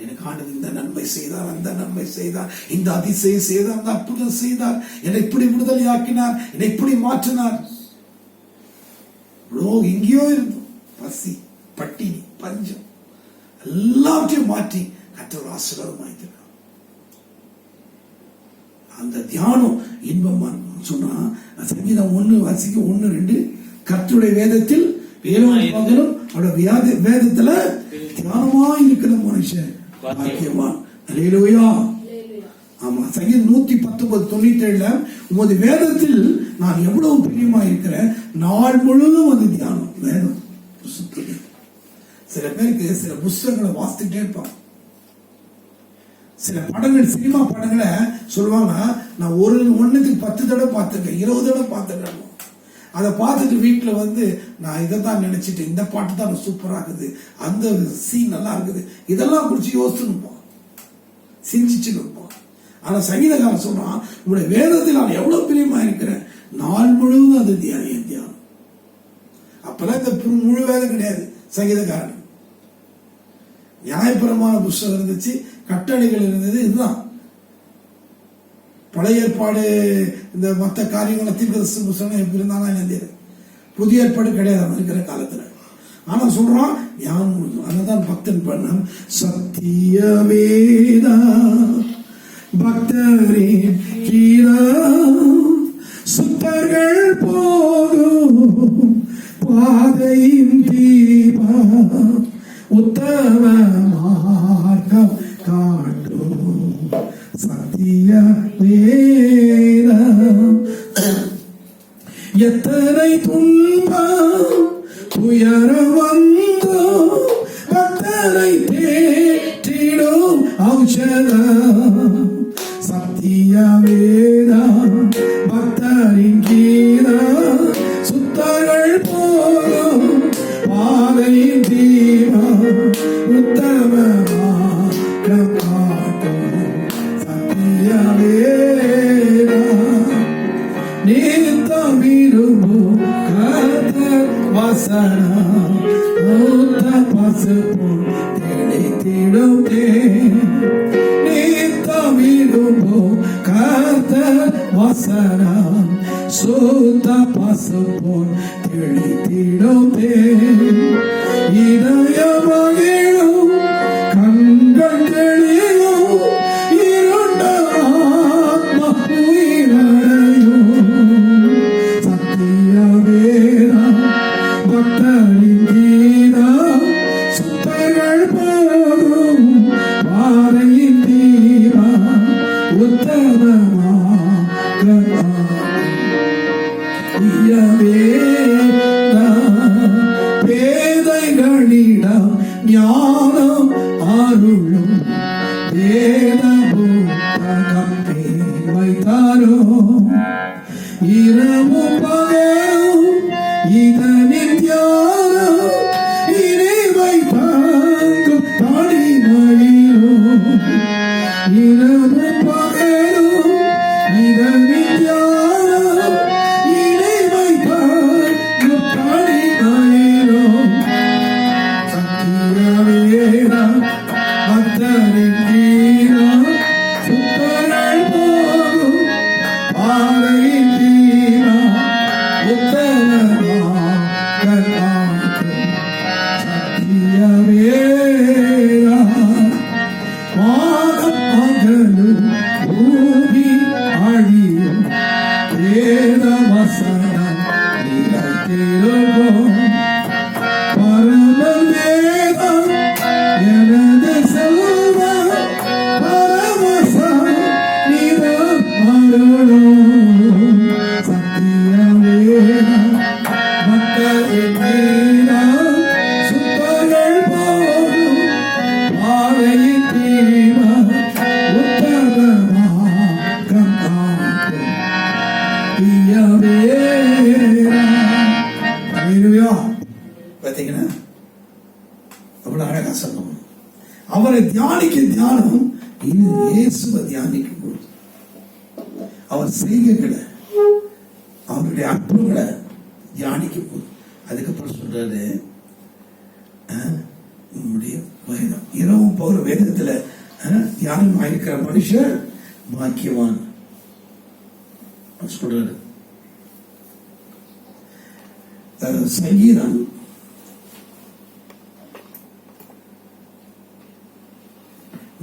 எனக்கு ஆண்டவர் இந்த நன்மை செய்தார், அந்த நன்மை செய்தார், இந்த அதிசயம் செய்தார், அந்த அற்புதம் செய்தார், என்னை இப்படி விடுதலை ஆக்கினார், என்னை இப்படி மாற்றினார். இவ்வளோ எங்கேயோ இருந்தோம். பசி, பட்டினி, பஞ்சம் எல்லாவற்றையும் மாற்றி கர்த்தர் ஆசீர்வாதம் ஆயிட்டார். அந்த தியானம் இன்பமா சொன்னா சங்கீதம் 1 வாசிக்க 1-2 கர்த்தருடைய வேதத்தில் பகலும் அவருடைய வேதத்துல தியானமா இருக்கிற மனுஷன் பாக்கியவான். அல்லேலூயா. ஆமா, சங்கீதம் 119:97 உமது வேதத்தில் நான் எவ்வளவு பிரியமா இருக்கிறேன். நாள் முழுவதும் அது தியானம். வேதம் சில பேருக்கு சில புஸ்தகங்களை வாசித்துட்டே இருப்பாங்க. சில படங்கள், சினிமா படங்களை சொல்லுவாங்க, நான் 1க்கு 10 தடவை பார்த்திருக்கேன், 20 தடவை பார்த்திருக்கேன். அதை பார்த்துட்டு வீட்டுல வந்து நான் இதைத்தான் நினைச்சிட்டு, இந்த பாட்டு தான் சூப்பரா இருக்குது, அந்த சீன் நல்லா இருக்குது, இதெல்லாம் குறிச்சு யோசிச்சு இருப்போம், சிந்திச்சு இருப்போம். ஆனா சங்கீதக்காரன் சொல்றான், உங்களுடைய வேதத்தில் நான் எவ்வளவு பிரியமா இருக்கிறேன், நாள் முழுவதும் அது தியானம். அப்பெல்லாம் இந்த முழு வேதம் கிடையாது. சங்கீதக்காரன் நியாயபரமான புஸ்தகம் இருந்துச்சு, கட்டளைகள் இருந்தது. இதுதான் பழைய ஏற்பாடு. இந்த மற்ற காரியங்களை தீர்க்கதரிசி புஸ்தகம் எப்படி இருந்தாலும் என்ன, புதிய ஏற்பாடு கிடையாது இருக்கிற காலத்துல. ஆனா சொல்றான் அதான் பக்தன் பண்ண சத்தியவேதா பக்தரின் கீரா சுத்தர்கள் போகும் பாதையின் தீபா உத்தம மார்க்கம் காட்டும் சத்திய எத்தனை துன்பம் துயர வந்தோ பக்தரை தேற்றிடும் ஔஷதம் சத்திய வேதா பக்தரின் கீதா சுத்தர்கள் போலும் பாதையின் தீவா உத்தமமாக காட்டும் சத்திய வேதா நீத்தம் விரும்பும் கர்த்தர் வசனம் மூத்த பசுப்பும் தெளித்திடும் நீத்தம் விரும்பும் கர்த்தர் வசனம் சுத்த பசுப்பும் தெளித்திடும் இதய மகிழும் கண்கள் தெளியும் இருண்ட ஆத்மா உயிரடையும் சத்திய வேதா பக்தரின் கீதா சுத்தர்கள் போகும் பாதையின் தீவா உத்தமமாக வேதைகளிடம் ஞானம் அருளும் வேத புத்தகம் வைத்தாரோ இரவும் பகலும் இதனின் தியானம் இறைவை தாங்கும் தனிமையிலோ இரவும் பகலும் இதனின் தியானம் இறைவை தாங்கும் தனிமையிலோ சத்திய வேதா பக்தரின் கீதா சுத்தர்கள் போகும் பாதையின் தீவா உத்தமமாக காட்டும் சத்திய வேதா வானம் பகலும் பூமி அழியும் வேத வசனம் நிலைத்திருக்கும் பரம வேதம் எனது செல்வம் பரமசம் நிதம் அருளும் சத்திய வேதா பக்தரின் கீதா சுத்தர்கள் போகும் பாதையின் தீவா உத்தமமாக காட்டும் தீய வேதா. ஹல்லேலூயா. பார்த்தீங்கன்னா அவ்வளவு அழகா சொல்லணும். அவரை தியானிக்க தியானம் இன்னும் இயேசுவை தியானிக்கும் போது அவர் செய்கைகளை அவருடைய அற்புதங்களை தியானிக்கும் போது அதுக்கப்புறம் சொல்றாரு உங்களுடைய வேதம் இரவும் பௌர வேதத்துல தியானம் ஆயிருக்கிற மனுஷர் பாக்கியவான் சொல்றாரு. சங்கீதம்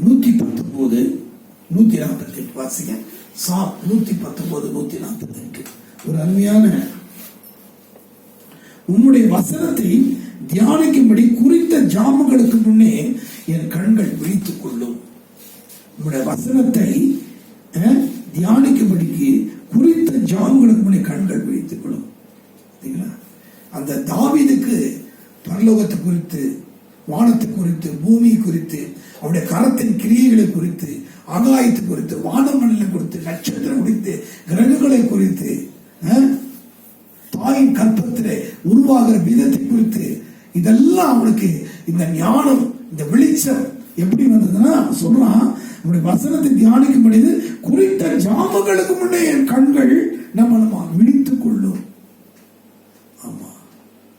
119 148 வாசிங்க. 119 148 ஒரு அருமையான உம்முடைய வசனத்தை தியானிக்கும்படி குறித்த ஜாமங்களுக்கு முன்னே என் கண்கள் விழித்துக் கொள்ளும். உம்முடைய வசனத்தை தியானிக்கும்படிக்கு குறித்த ஜாமங்களுக்கு முன்னே கண்கள் விழித்துக் கொள்ளும். அந்த தாவீதுக்கு பரலோகத்தை குறித்து, வானத்தை குறித்து, பூமி குறித்து, அவருடைய கரத்தின் கிரியைகளை குறித்து, ஆகாயத்தை குறித்து, வானமண்டலம் குறித்து, நட்சத்திரம் குறித்து, கிரகங்களை குறித்து, தாயின் கற்பத்திலே உருவாகிற விதத்தை குறித்து, இதெல்லாம் அவனுக்கு இந்த ஞானம், இந்த வெளிச்சம் எப்படி வந்ததுன்னா சொல்றான், நம்முடைய வசனத்தை தியானிக்கும்படி குறித்த ஜாமங்களுக்கு முன்னே என் கண்கள் நம்ம விழித்துக் கொள்ளும். ஆமா,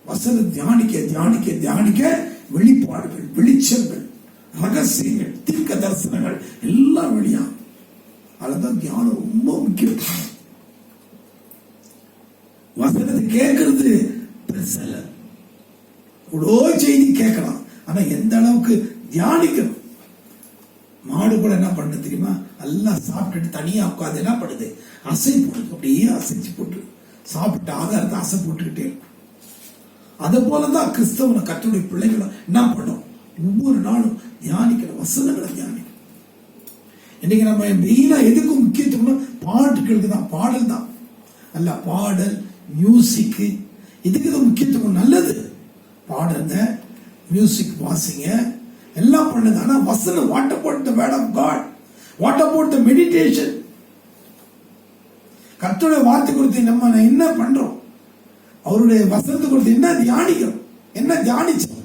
வசனம் தியானிக்க தியானிக்க தியானிக்க வெளிப்பாடுகள், வெளிச்சங்கள், ரகசியங்கள், தீர்க்க தரிசனங்கள் எல்லாம் வெளியாகும். அதுதான் தியானம் ரொம்ப முக்கியம். வசனத்தை கேட்கறது பெருசல்ல, இவ்வளோ செய்தி கேட்கலாம், ஆனா எந்த அளவுக்கு தியானிக்கணும். மாடு கூட என்ன பண்ண தெரியுமா, எல்லாம் சாப்பிட்டுட்டு தனியா உட்காந்து என்ன பண்ணுது, அசை போட்டு அப்படியே அசைச்சு போட்டு சாப்பிட்டு ஆகாரத்தை அசை போட்டுக்கிட்டே இருக்கும். அது போலதான் கிறிஸ்தவனை கர்த்தருடைய பிள்ளைகளை என்ன பண்ணும், ஒவ்வொரு நாளும் தியானிக்கிற வசனங்களை தியானிக்கணும். இன்னைக்கு நம்ம மெயினா எதுக்கு முக்கியத்துவம் பாட்டுகளுக்கு தான், பாடல் தான் அல்ல, பாடல் மியூசிக் இதுக்கு தான் முக்கியத்துவம். நல்லது, பாடுங்க, மியூசிக் வாசிங்க, எல்லாம் பண்ணுங்க. ஆனா வசனம், what about the word of God, what about the meditation? கர்த்தருடைய வார்த்தை குறித்து நம்ம என்ன பண்றோம்? அவருடைய வசனத்தை குறித்து என்ன தியானிக்கிறோம்? என்ன தியானிச்சோம்?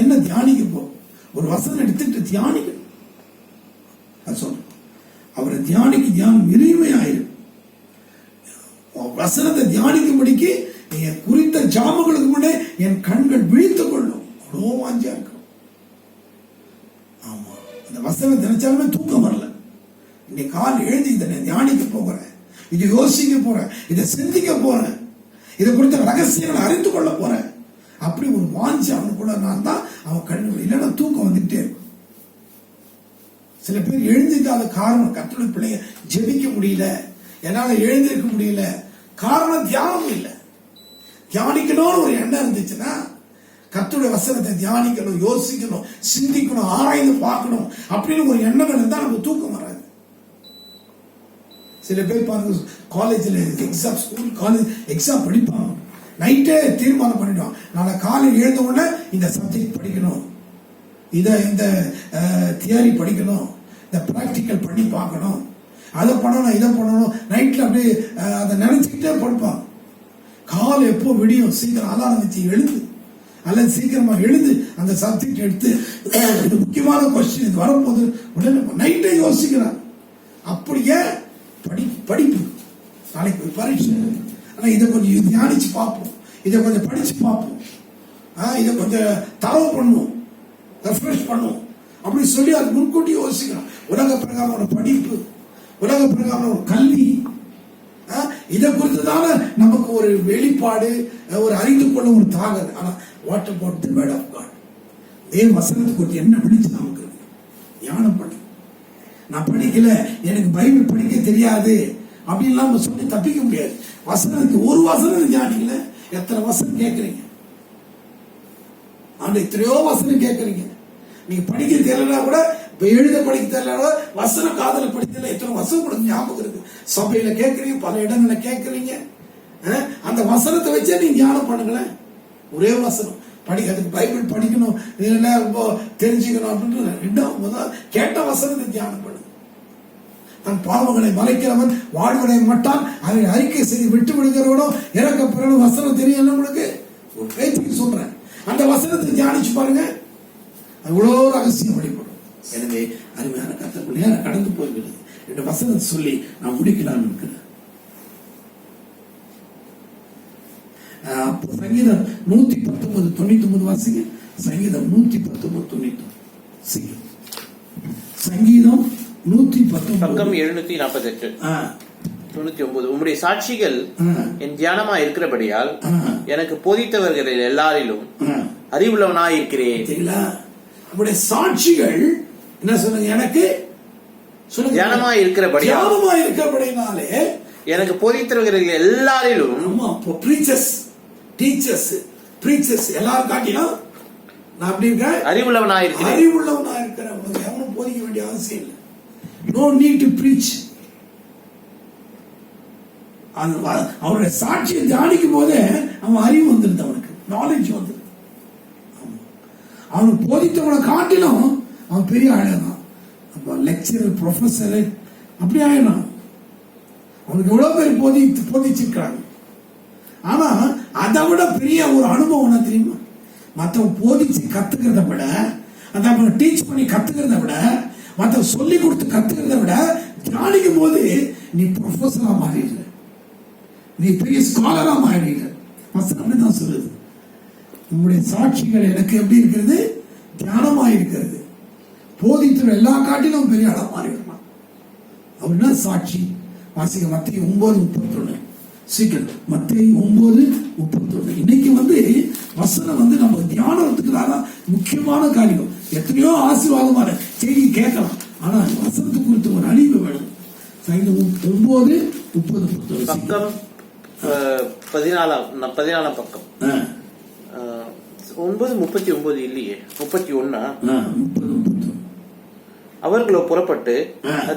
என்ன தியானிக்க போறோம்? ஒரு வசனம் எடுத்துட்டு தியானிக்கணும். சொல்றேன், அவரை தியானம் எளிமையாயிரும். வசனத்தை தியானிக்கும்படிக்கு நீங்க குறித்த ஜாமங்களுக்கு முன்னே என் கண்கள் விழித்துக் கொள்ளும். அவ்வளோ வாஞ்சியா இருக்கும். ஆமா, அந்த வசனம் நினைச்சாலுமே தூக்கம் வரல. இன்னைக்கு கால் எழுதி இதை தியானிக்க போகிறேன், இது யோசிக்க போறேன், இதை சிந்திக்க போறேன், இதை குறித்த ரகசியங்களை அறிந்து கொள்ள போறேன். அப்படி ஒரு வாஞ்சி அவனுக்குள்ள நான் தான் அவன் கண்ணு, இல்லைன்னா தூக்கம் வந்துகிட்டே இருக்கும். சில பேர் எழுந்திருக்காத காரணம், கர்த்தருடைய பிள்ளைங்க ஜெபிக்க முடியல, என்னால எழுந்திருக்க முடியல, காரணம் தியானம் இல்லை. தியானிக்கணும்னு ஒரு எண்ணம் இருந்துச்சுன்னா, கர்த்தருடைய வசனத்தை தியானிக்கணும், யோசிக்கணும், சிந்திக்கணும், ஆராய்ந்து பார்க்கணும் அப்படின்னு ஒரு எண்ணம் இருந்தா நமக்கு தூக்கம் வராது. சில பேர் பாருங்க, காலேஜ்ல எக்ஸாம், ஸ்கூல் காலேஜ் எக்ஸாம் படிப்பாங்க, நைட்டே தீர்மானம் பண்ணிடுவான், நாளை காலையில் எழுந்த உடனே இந்த சப்ஜெக்ட் படிக்கணும், இந்த தியரி படிக்கணும், இந்த பிராக்டிக்கல் பண்ணி பார்க்கணும், அதை பண்ணணும், இதை பண்ணணும். நைட்ல அப்படியே அதை நினைச்சுக்கிட்டே படிப்பான். காலை எப்போ விடியும், சீக்கிரம் அலாரம் வச்சு எழுந்து அல்லது சீக்கிரமா எழுந்து அந்த சப்ஜெக்ட் எடுத்து, இது முக்கியமான கொஸ்டின், இது வரப்போது உடனே நைட்டே யோசிக்கிறான். அப்படியே படிப்பு, நாளைக்கு பரீட்சை, ஆனா இதை கொஞ்சம் தியானிச்சு பார்ப்போம், இதை கொஞ்சம் படிச்சு பார்ப்போம், இதை கொஞ்சம் தரவு பண்ணுவோம், ரெஃப்ரெஷ் பண்ணுவோம் அப்படின்னு சொல்லி அது முன்கூட்டி யோசிக்கிறோம். உலக பிரகாரம் படிப்பு, உலக பிரகாரம் ஒரு கல்வி, இதை குறித்து தானே நமக்கு ஒரு வெளிப்பாடு, ஒரு அறிந்து கொள்ள ஒரு தாகல். ஆனா what about the word of God? தேவ வசனத்தை குறித்து என்ன விழிச்சு நமக்கு ஞானம் பண்ணு. நான் படிக்கல, எனக்கு பைபிள் படிக்க தெரியாது அப்படின்லாம் சொல்லி தப்பிக்க முடியாது. வசனத்துக்கு ஒரு வசனம் தியானிக்கல, எத்தனை வசனம் கேட்கறீங்க? அந்த எத்தனையோ வசனம் கேட்கறீங்க. நீங்க படிக்க தெரியலனா கூட, எழுத படிக்க தெரியல, வசன காதல படிக்கல, எத்தனை வசனம் கூட ஞாபகம் இருக்கு. சபையில கேட்கறீங்க, பல இடங்கள்ல கேட்கறீங்க. அந்த வசனத்தை வச்சே நீங்க தியானம் பண்ணுங்களேன். ஒரே வசனம் படிக்கிறதுக்கு பைபிள் படிக்கணும், தெரிஞ்சுக்கணும் அப்படின்னு ரெண்டாவது கேட்ட வசனத்தை தியானம் பண்ணுங்க. தன் பாவங்களை மறைக்கிறவன் வாழ்வனை மட்டான், அதை அறிக்கை செய்து விட்டு விடுகிறவனோ இறக்கப்பெறணும். வசனம் தெரியல உங்களுக்கு, ஒரு பேச்சுக்கு சொல்றேன். அந்த வசனத்தை தியானிச்சு பாருங்க, அவ்வளோ ரகசியம் வெளிப்படும். எனவே அருமையான கர்த்தருடைய நேரம் கடந்து போய்விடுது. இந்த வசனத்தை சொல்லி நான் முடிக்கலான்னு இருக்கிறேன். சங்கீதம் 119:99 வாசிங்க. சங்கீதம் 119:99. சங்கீதம் 119 பக்கம் 748 99. உம்முடைய சாட்சிகள் என் தியானமா இருக்கிறபடியால் எனக்கு போதித்தவர்கள் எல்லாரிலும் அறிவுள்ளவனாய் இருக்கிறேன். நம்முடைய சாட்சிகள் என்ன சொல்லுங்க? எனக்கு தியானமா இருக்கிறபடினாலே எனக்கு போதித்தவர்கள் எல்லாரிலும், எல்லாரும் காட்டிலும் நான் அப்படி இருக்கேன், அறிவுள்ளவனாய் இருக்கிறேன். எவனும் போதிக்க வேண்டிய அவசியம் இல்லை. No need to preach. அவருடைய சாட்சியை தியானிக்கும் போதே அவன் அறிவு வந்துருது, அவனுக்கு நாலேஜ் வந்துருது. அவனுக்கு போதித்தவனை காட்டிலும் அவன் பெரிய ஆயிடான். அப்ப லெக்சரர், ப்ரொஃபஸர் அப்படி ஆயிடான். அவனுக்கு எவ்வளவு பேர் போதிச்சிருக்காங்க. ஆனா அதை விட பெரிய ஒரு அனுபவம் என்ன தெரியுமா? மற்றவன் போதிச்சு கத்துக்கிறத விட, அந்த டீச் பண்ணி கத்துக்கிறத விட, மற்ற சொல்லி கொடுத்து கத்துக்கிறத விட, தியானிக்கும் போது நீ ப்ரொஃபஸரா மாறிடுற, நீ பெரிய ஸ்காலரா மாறிடுற. அப்படிதான் சொல்லுது. உங்களுடைய சாட்சிகள் எனக்கு எப்படி இருக்கிறது? தியானமா இருக்கிறது. போதித்து எல்லா காட்டிலும் பெரிய ஆளா மாறிடலாம். அப்படின்னா சாட்சி. வாசிக்க மத்திய 9:31. சீக்கிரம் மத்திய 9:31. இன்னைக்கு வசனம் நம்ம தியானத்துக்கு தான் முக்கியமான காரியம். எத்தனையோ ஆசீர்வாதமான செய்தி கேட்கலாம், ஆனா வசனத்தை குறித்து ஒரு அறிவு வேணும். 9:30 பக்கம் 14 பக்கம் 9:39 இல்லையே, 31. அவர்களோ புறப்பட்டு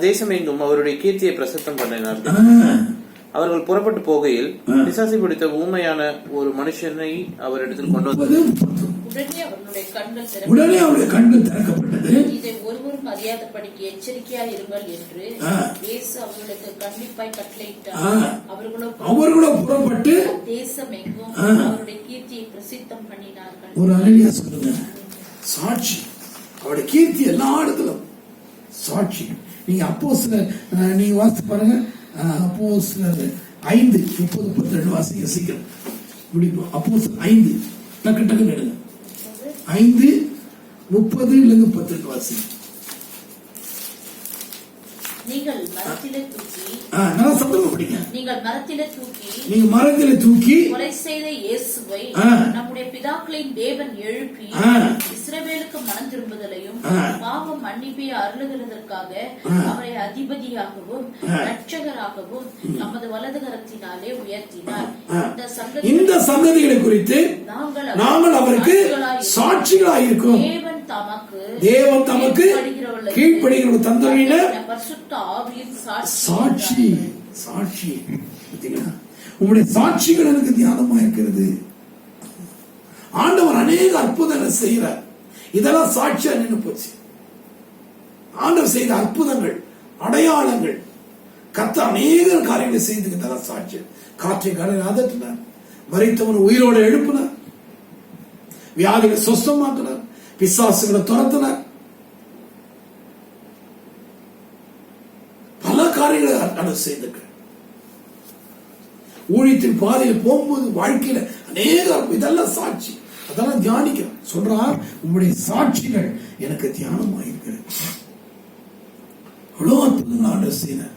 தேசம் எங்கும் அவருடைய கீர்த்தியை பிரசித்தம் பண்ணினார்கள். அவர்கள் புறப்பட்டு போகையில் பிசாசை பிடித்த ஊமையான ஒரு மனுஷனை அவரிடத்தில் கொண்டு வந்து உடனே அவருடைய கண்கள் திறக்கப்பட்டது. இதை ஒருவரும் அறியாதபடிக்கு எச்சரிக்கையா இருங்கள் என்று இயேசு அவர்களுக்கு கண்டிப்பாய் கட்டளையிட்டார். அவர்களோ புறப்பட்டு தேசம் எங்கும் அவருடைய கீர்த்தியை பிரசித்தம் பண்ணினார்கள். ஒரு அல்லேலூயா சொல்லுங்க. சாட்சி, அவருடைய கீர்த்தி எல்லா இடத்திலும் சாட்சி. நீங்க அப்போஸ்தலர் நீங்க வாசித்து பாருங்க. அப்போஸ்தலர் 5:30-32 வாசிங்க சீக்கிரம் முடிப்போம். அப்போஸ்தலர் 5 டக்கு டக்குன்னு எடுங்க. 5:30-32 வாசிங்க. நீங்கள் மரத்திலே தூக்கி நல்லா சத்தமா படிங்க. நீங்கள் மரத்திலே தூக்கி நீங்க மரத்திலே தூக்கி கொலை செய்த இயேசுவை நம்முடைய பிதாக்களின் தேவன் எழுப்பி இஸ்ரவேலுக்கு மனம் திரும்புதலையும் பாவம் மன்னிப்பை அருளுகிறதற்காக அவரை அதிபதியாகவும் இரட்சகராகவும் நமது வலது கரத்தினாலே உயர்த்தினார். இந்த சங்கதிகளை குறித்து நாங்கள் அவருக்கு சாட்சிகளாயிருக்கிறோம். தேவன் தமக்கு கீழ்ப்படுகிற தந்தரின சாட்சி. சாட்சி உங்களுடைய சாட்சிகள் எனக்கு தியானமா இருக்கிறது. ஆண்டவர் அநேக அற்புதங்கள் செய்கிறார். இதெல்லாம் சாட்சியா நின்று போச்சு. ஆண்டவர் செய்த அற்புதங்கள், அடையாளங்கள், கர்த்தர் அநேக காரியங்களை செய்து இதெல்லாம் சாட்சி. காற்றை கடலில் அதட்டினார், மரித்தவன் உயிரோடு எழுப்பினார், வியாதிகளை சொஸ்தமாக்கினார், பிசாசுகளை துரத்தினார், பல காரியங்களை ஆண்டவர் செய்திருக்கிறார். ஊழியத்தின் பாதையில் போகும்போது வாழ்க்கையில அநேக இதெல்லாம் சாட்சி. அதெல்லாம் தியானிக்க சொல்றார். உங்களுடைய சாட்சிகள் எனக்கு தியானமாயிருக்கிறது. அவ்வளவு அற்புதங்கள் ஆண்டவர் செய்தார்.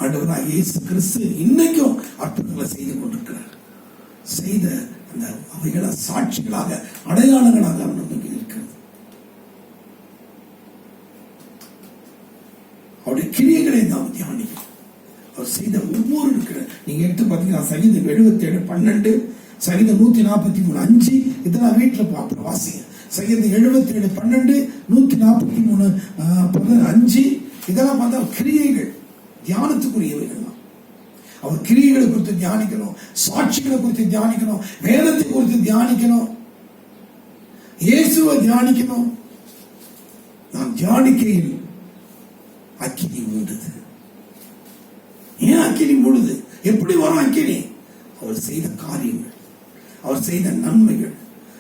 ஆண்டவராகிய இயேசு கிறிஸ்து இன்னைக்கும் அற்புதங்களை செய்து கொண்டிருக்கிறார். செய்த அந்த அவைகளை சாட்சிகளாக, அடையாளங்களாக நமக்கு இருக்கிறது. அவருடைய கிரியைகளை நாம் தியானிக்கிறோம். அவர் செய்த ஒவ்வொரு நீங்க எடுத்து பாத்தீங்கன்னா சங்கீதம் 77:12, சங்கீதம் 143:5 இதெல்லாம் வீட்டுல பார்ப்போம், வாசிங்க. சங்கீதம் 77:12, 143:5 இதெல்லாம் பார்த்தா கிரியைகள், தியானத்துக்குரியவைகள் தான். அவர் கிரியைகளை குறித்து தியானிக்கணும், சாட்சிகளை குறித்து தியானிக்கணும், வேதத்தை குறித்து தியானிக்கணும், இயேசுவை தியானிக்கணும். நாம் தியானிக்கையில் அக்கினி மூடுது. ஏன் அக்கினி மூடுது? எப்படி வரும் அக்கினி? அவர் செய்த காரியங்கள், அவர் செய்த நன்மைகள்,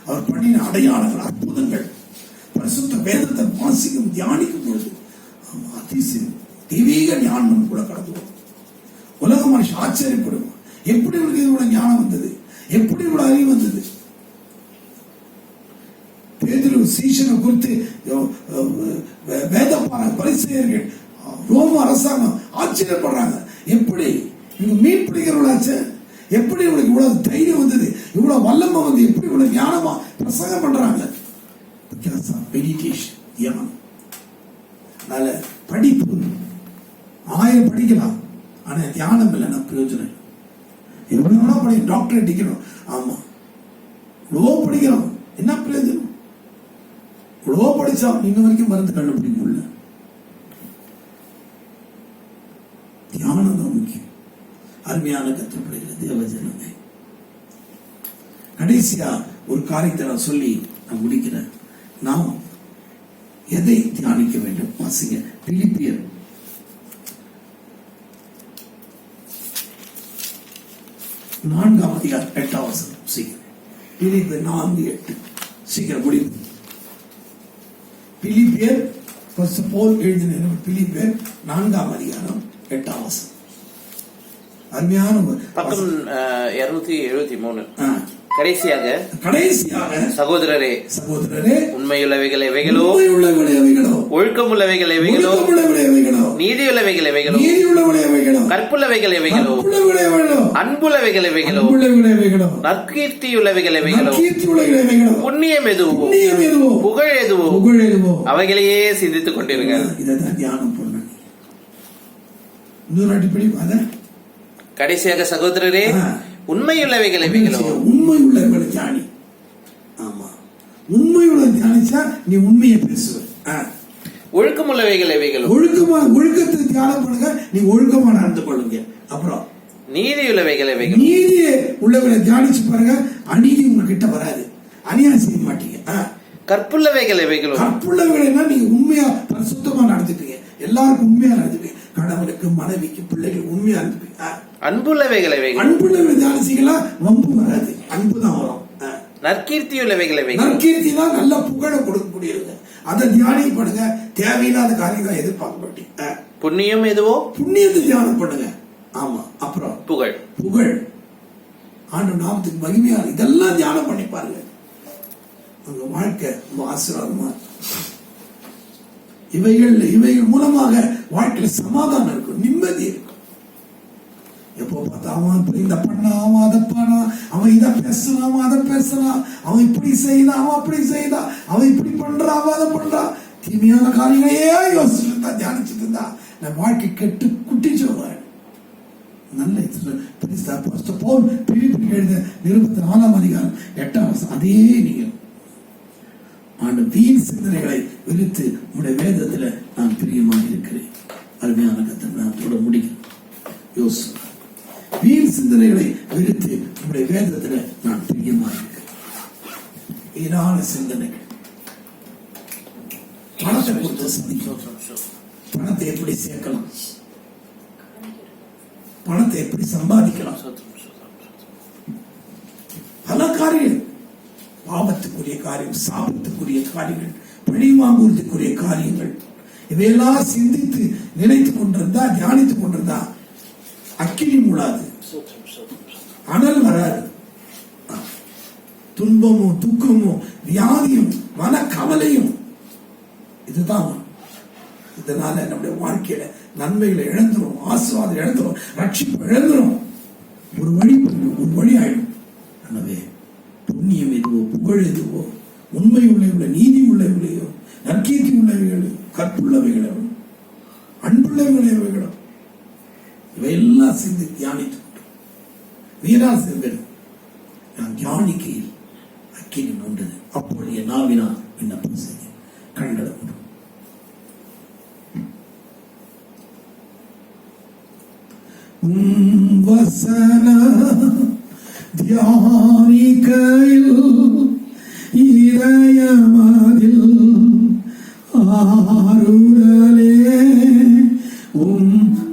அவர் பண்ணின அடையாளங்கள், அற்புதங்கள், பரிசுத்த வேதத்தை வாசிக்கும் தியானிக்கும் பொழுது அதிசயம், தெய்வீக ஞானம் கூட கடந்து வரும். உலக மனுஷன் ஆச்சரியப்படுவோம். எப்படி இவருக்கு இவ்வளவு ஞானம் வந்தது? எப்படி இவ்வளவு அறிவு வந்தது? பேதுரு சீஷனை குறித்து வேதப்பார பரிசேயர்கள், ரோம அரசாங்கம் ஆச்சரியப்படுறாங்க. எப்படி இவங்க மீன் பிடிக்கிறவளாச்சு? எப்படி இவங்களுக்கு இவ்வளவு தைரியம் வந்தது? இவ்வளவு வல்லமை வந்து எப்படி இவ்வளவு ஞானமா பிரசங்கம் பண்றாங்க? மெடிடேஷன், தியானம். அதனால படிப்பு 1000 படிக்கலாம், ஆனா தியானம் இல்லைன்னா பிரயோஜனம். எவ்வளவு வேணா படிக்கணும், டாக்டரேட் டிக்கணும், ஆமா இவ்வளோ படிக்கிறோம், என்ன பிரயோஜனம்? இவ்வளோ படிச்சா இன்ன வரைக்கும் மருந்து கண்டுபிடிக்க முடியல. தியானம் தான் முக்கியம். அருமையான கற்றுப்படுகிறது தேவஜனமே. கடைசியா ஒரு காரியத்தை நான் சொல்லி நான் முடிக்கிறேன். நாம் எதை தியானிக்க வேண்டும்? வாசிங்க பிலிப்பியர் 4:8. சீக்கிரம் பிலிப்பியர் 4:8 சீக்கிரம் முடிவு. பிலிப்பியர் போல் எழுதின பிலிப்பியர் 4:8. அருமையான பக்கம் 273. கடைசியாக சகோதரரே உண்மையுள்ளவைகள் எவைகளோ, ஒழுக்கமுள்ளவைகள் எவைகளோ, நீதியுள்ளவைகள் எவைகளோ, கற்புள்ளவைகள் எவைகளோ, அன்புள்ளவைகள் எவைகளோ, நற்கீர்த்தியுள்ளவைகள் எவைகளோ, புண்ணியம் எதுவோ, புகழ் எதுவோ அவைகளையே சிந்தித்துக் கொண்டிருங்க. இதான் தியானம் பண்ண. கடைசியாக சகோதரரே உண்மையுள்ளவைகள் எவைகளோ, உண்மையுள்ளவர்களை தியானி. ஆமா, உண்மையுள்ள தியானிச்சா நீ உண்மையை பேசுவ. ஒழுக்கமுள்ளவைகள் எவைகளும் ஒழுக்கத்தை தியானம் பண்ணுங்க, நீங்க ஒழுக்கமா நடந்து கொள்ளுங்க. அப்புறம் நீதியுள்ளவைகள் எவைகளும் நீதியை உள்ளவரை தியானிச்சு பாருங்க, அநீதி உங்ககிட்ட வராது, அநியாயம் செய்ய மாட்டீங்க. கற்புள்ளவைகள் எவைகளும் கற்புள்ளவைகள்னா நீங்க உண்மையா பரிசுத்தமா நடந்துப்பீங்க, எல்லாருக்கும் உண்மையா நடந்துப்பீங்க, கணவனுக்கு மனைவிக்கு பிள்ளைகள் உண்மையா இருந்துப்பீங்க. அன்புள்ளவைகள் எவைகளும் அன்புள்ளவரை தியானிச்சீங்களா வம்பு வராது, அன்புதான் வரும். நற்கீர்த்தியுள்ளவைகள் எவைகளும் நற்கீர்த்தினா நல்ல புகழ கொடுக்கக்கூடியது, அதை தியானம் பண்ணுங்க. தேவையில்லாத காரியங்களை எதிர்பார்க்க மாட்டீங்க. புண்ணியம் எதுவோ புண்ணியத்தை தியானம் பண்ணுங்க. ஆமா. அப்புறம் புகழ் ஆண்டு நாமத்துக்கு மகிமையான இதெல்லாம் தியானம் பண்ணி பாருங்க, உங்க வாழ்க்கை ஆசீர்வாதமா. இவைகள் மூலமாக வாழ்க்கையில சமாதானம் இருக்கும், நிம்மதி இருக்கும். எப்போ பார்த்தா அவன் இந்த பண்ணா, அவன் அதை பண்ணா, அவன் இதை பேசுறான், அவன் அதை பேசுறான், அவன் இப்படி செய்தான், அவன் அப்படி செய்தான், அவன் இப்படி பண்றான், அவன் அதை பண்றான், தீமையான காரியங்களையே யோசிச்சுட்டு இருந்தா, தியானிச்சுட்டு இருந்தா நம்ம வாழ்க்கை கெட்டு குட்டிச்சோறான். நல்ல பவுல் பிலிப்பியருக்கு எழுதின நிருபத்து 4ஆம் அதிகாரம் 8ஆம் வசனம், அதே நீங்கள் ஆண்டு வீண் சிந்தனைகளை வெறுத்து உங்களுடைய வேதத்துல நான் பிரியமாக இருக்கிறேன். அருமையான கர்த்தர், நான் தொட முடியும். யோசு வீண் சிந்தனைகளை வெறுத்து உங்களுடைய வேதத்துல நான் பிரியமாக இருக்கிறேன். வீணான சிந்தனைகள், பணத்தை கொடுத்து சிந்திக்கும், பணத்தை எப்படி சேர்க்கலாம், பணத்தை எப்படி சம்பாதிக்கலாம், பல காரியங்கள், பாவத்துக்குரிய காரியம், சாபத்துக்குரிய காரியங்கள், பழி வாங்குவதற்குரிய காரியங்கள், இவையெல்லாம் சிந்தித்து நினைத்துக் கொண்டிருந்தா, தியானித்துக் கொண்டிருந்தா அக்கினி மூடாது, அனல் வராது. துன்பமும் துக்கமும் வியாதியும் மன கவலையும் இதுதான். இதனால நம்முடைய வாழ்க்கையில நன்மைகளை இழந்துரும், ஆசீர்வாதம் இழந்துரும், ரட்சிப்பு இழந்துரும், ஒரு வழி ஆயிடும். எனவே புண்ணியம் எதுவோ, புகழ் எதுவோ, உண்மை உள்ளவர்களோ, நீதி உள்ளவர்களையோ, நற்கீர்த்தி உள்ளவைகளோ, கற்புள்ளவைகளோ, அன்புள்ளவைகளோ, இவையெல்லாம் சேர்ந்து தியானித்து வீராசிரியர்கள் நான் தியானிக்கையில் அக்கினி மூண்டது. அப்பொழுது என் நாவினால் விண்ணப்பம் செய்ய கண்களை மூடும். வசன தியானிக்கையில் இதயமதில் ஆறுதலே,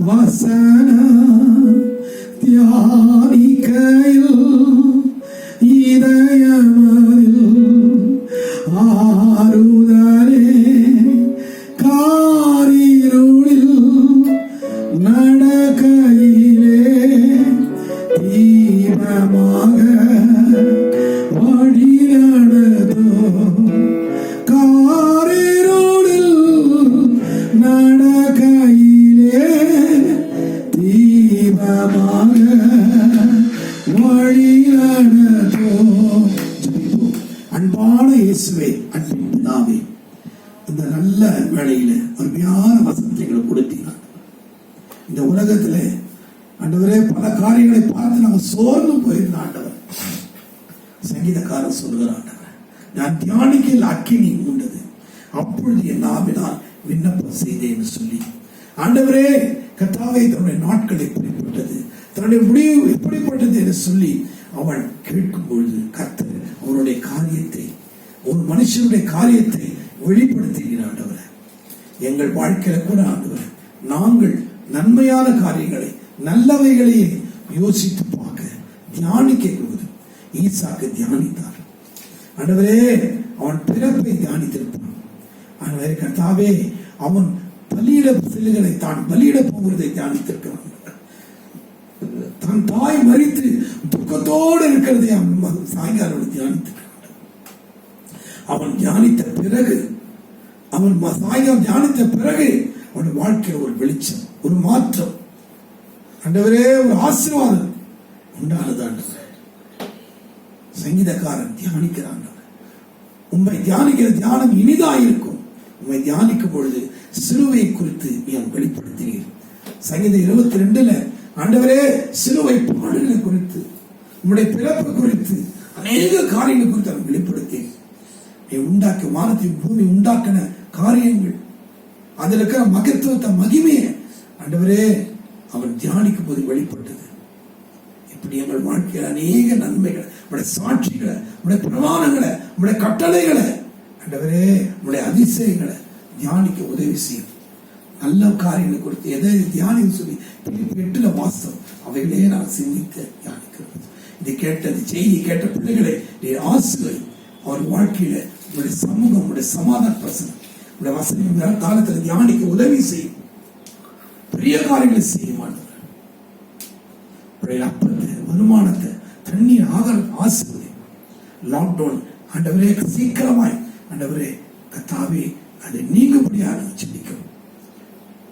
வசன தியானிக்கையில் இதயமதில் ஆறுதலே, காரிருளில் நடக்கையிலே தீபமாக வழி நடத்தும், காரிருளில் நடக்கையிலே தீபமாக வழி நடத்தும். அன்பான இயேசுவே, அன்பின் பிதாவே, இந்த நல்ல வேளையில அருமையான வசனங்களை கொடுத்தீங்க. இந்த உலகத்துல ஆண்டவரே பல காரியங்களை பார்த்து நாங்கள் சோர்ந்து போயிருந்தோம். ஆண்டவர் சங்கீதக்காரன் சொல்கிறார், ஆண்டவர் நான் தியானிக்கையில் அக்கினி உண்டது, அப்பொழுது என் நாவினால் விண்ணப்பம் செய்தேன்னு சொல்லி, ஆண்டவரே கர்த்தாவே தன்னுடைய நாட்கள் எப்படிப்பட்டது, தன்னுடைய முடிவு எப்படிப்பட்டது என்று சொல்லி அவள் கேட்கும் பொழுது கர்த்தர் அவருடைய காரியத்தை, ஒரு மனுஷனுடைய காரியத்தை வெளிப்படுத்துகிறார். ஆண்டவர் எங்கள் வாழ்க்கையில கூட ஆண்டவர் நாங்கள் நன்மையான காரியங்களை, நல்லவைகளையே யோசித்து பார்க்க தியானிக்க போது ஈசாக்கு தியானித்தார். ஆண்டவரே அவன் பிறப்பை தியானித்திருப்பான். ஆண்டவரே கர்த்தாவே அவன் பலியிட செல்லுகளை தான் பலியிட போகிறதை தியானித்திருக்கிறான். தன் தாய் மரித்து துக்கத்தோடு இருக்கிறதை அவன் சாயங்காலம் தியானித்திருக்கிறான். அவன் தியானித்த பிறகு, அவன் சாயங்காலம் தியானித்த பிறகு அவன் வாழ்க்கையில் ஒரு வெளிச்சம், ஒரு மாற்றம், ஆண்டவரே ஒரு ஆசீர்வாதம் உண்டானது. ஆண்டவர் சங்கீதக்காரன் தியானிக்கிறான். உண்மை தியானிக்கிற தியானம் இனிதாயிருக்கும். உண்மை தியானிக்கும் பொழுது சிலுவை குறித்து நீ வெளிப்படுத்துகிறீர். சங்கீதம் 22 ஆண்டவரே சிலுவை பாடுகளை குறித்து, உம்முடைய பிறப்பு குறித்து, அநேக காரியங்கள் குறித்து அவன் வெளிப்படுத்தி நீ உண்டாக்க வானத்தை பூமி உண்டாக்கின காரியங்கள் அதுல இருக்கிற மகத்துவத்தை மகிமையை ஆண்டவரே அவன் தியானிக்கும் போது வெளிப்பட்டது. இப்படி எங்கள் வாழ்க்கையில் அநேக நன்மைகளை, உடைய சாட்சிகளை, உடைய பிரமாணங்களை, உடைய கட்டளைகளை, ஆண்டவரே உடைய அதிசயங்களை தியானிக்க உதவி செய்யும். நல்ல காரியங்களை கொடுத்து எதை தியானின்னு சொல்லி பிலிப்பியர் 8 வாசம் அவைகளே நான் சிந்தித்து தியானிக்கிறோம். இதை கேட்டது செய்தி கேட்ட பிள்ளைகளை நீ ஆசிரியை அவர் வாழ்க்கையில உடைய சமூகம், உடைய சமாதான பிரசனம், உடைய வசதி காலத்தில் தியானிக்க உதவி செய்யும். பெரிய காரியங்களை செய்யும். அப்பத்தை, வருமானத்தை, தண்ணீர், ஆகாரம் ஆசிர்வதி. லாக்டவுன் ஆண்டவரே சீக்கிரமாய் ஆண்டவரே கத்தாவே அதை நீங்கப்படியாக சிந்திக்கிறோம்.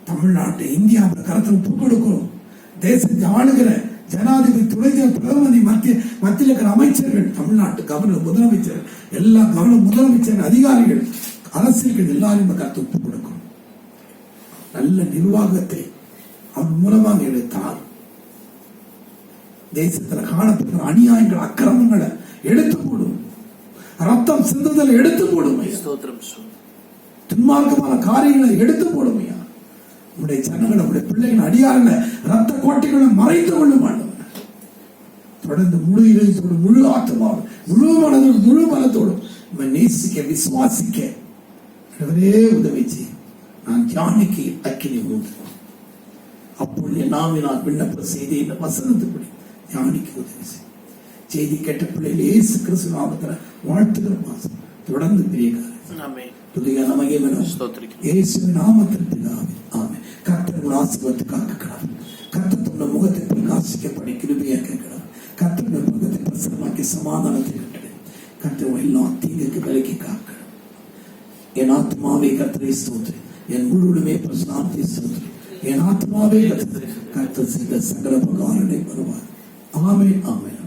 தமிழ்நாட்டை இந்தியாவில் கருத்தில் ஒப்புக் கொடுக்கிறோம். தேசத்தை ஆளுகிற ஜனாதிபதி, துணை பிரதமர், மத்தியில் இருக்கிற அமைச்சர்கள், தமிழ்நாட்டு கவர்னர், முதலமைச்சர், எல்லா கவர்னர், முதலமைச்சர், அதிகாரிகள், அரசியல்கள் எல்லாரும் கருத்து ஒப்புக் கொடுக்கிறோம். நல்ல நிர்வாகத்தை அவன் மூலமாக எடுத்தால் தேசத்துல காணப்படுகிற அநியாயங்கள், அக்கிரமங்களை எடுத்து போடும். ரத்தம் சிந்துதல் எடுத்து போடும். துன்மார்க்கமான காரியங்களை எடுத்து போடும். உடைய ஜனங்களை, உடைய பிள்ளைகள், அடியார்களை ரத்த கோட்டைகளை மறைத்து கொள்ளும். தொடர்ந்து முழு இதயத்தோடு, முழு ஆத்மாவோடு, முழு மனதோடு, முழு பலத்தோடு நேசிக்க, விசுவாசிக்க உதவி செய்ய. நான் தியானிக்க அக்கினி மூன்று. அப்பொழுது நாவினால் விண்ணப்ப செய்தி இந்த வசனத்துப்படி தியானிக்க உதவி செய்யும். செய்தி கேட்ட பிள்ளைகள் இயேசு கிறிஸ்து நாமத்தில் வாழ்த்துகிற மாசம் தொடர்ந்து பெரிய காரியம் புதிய நமகே இயேசுவின் நாமத்தில் பிதாவே ஆமென். கர்த்தர் ஆசீர்வாதத்துக்காக கடவுள் கர்த்தர் முகத்தை பிரகாசிக்கப்படி கிருபையா கேட்கிறார். கர்த்தர் முகத்தை பிரசனமாக்கி சமாதானத்தை கட்டளை. கர்த்தர் எல்லா தீங்குக்கு விலக்கி காக்கணும். என் ஆத்மாவே கர்த்தரை ஸ்தோத்திரி, என் முழுவதுமே பிரசனாத்தை ஸ்தோத்திரி. என் ஆத்மாவே கர்த்தர் செய்த சகல உபகாரங்களை வருவார். ஆமென் ஆமென்.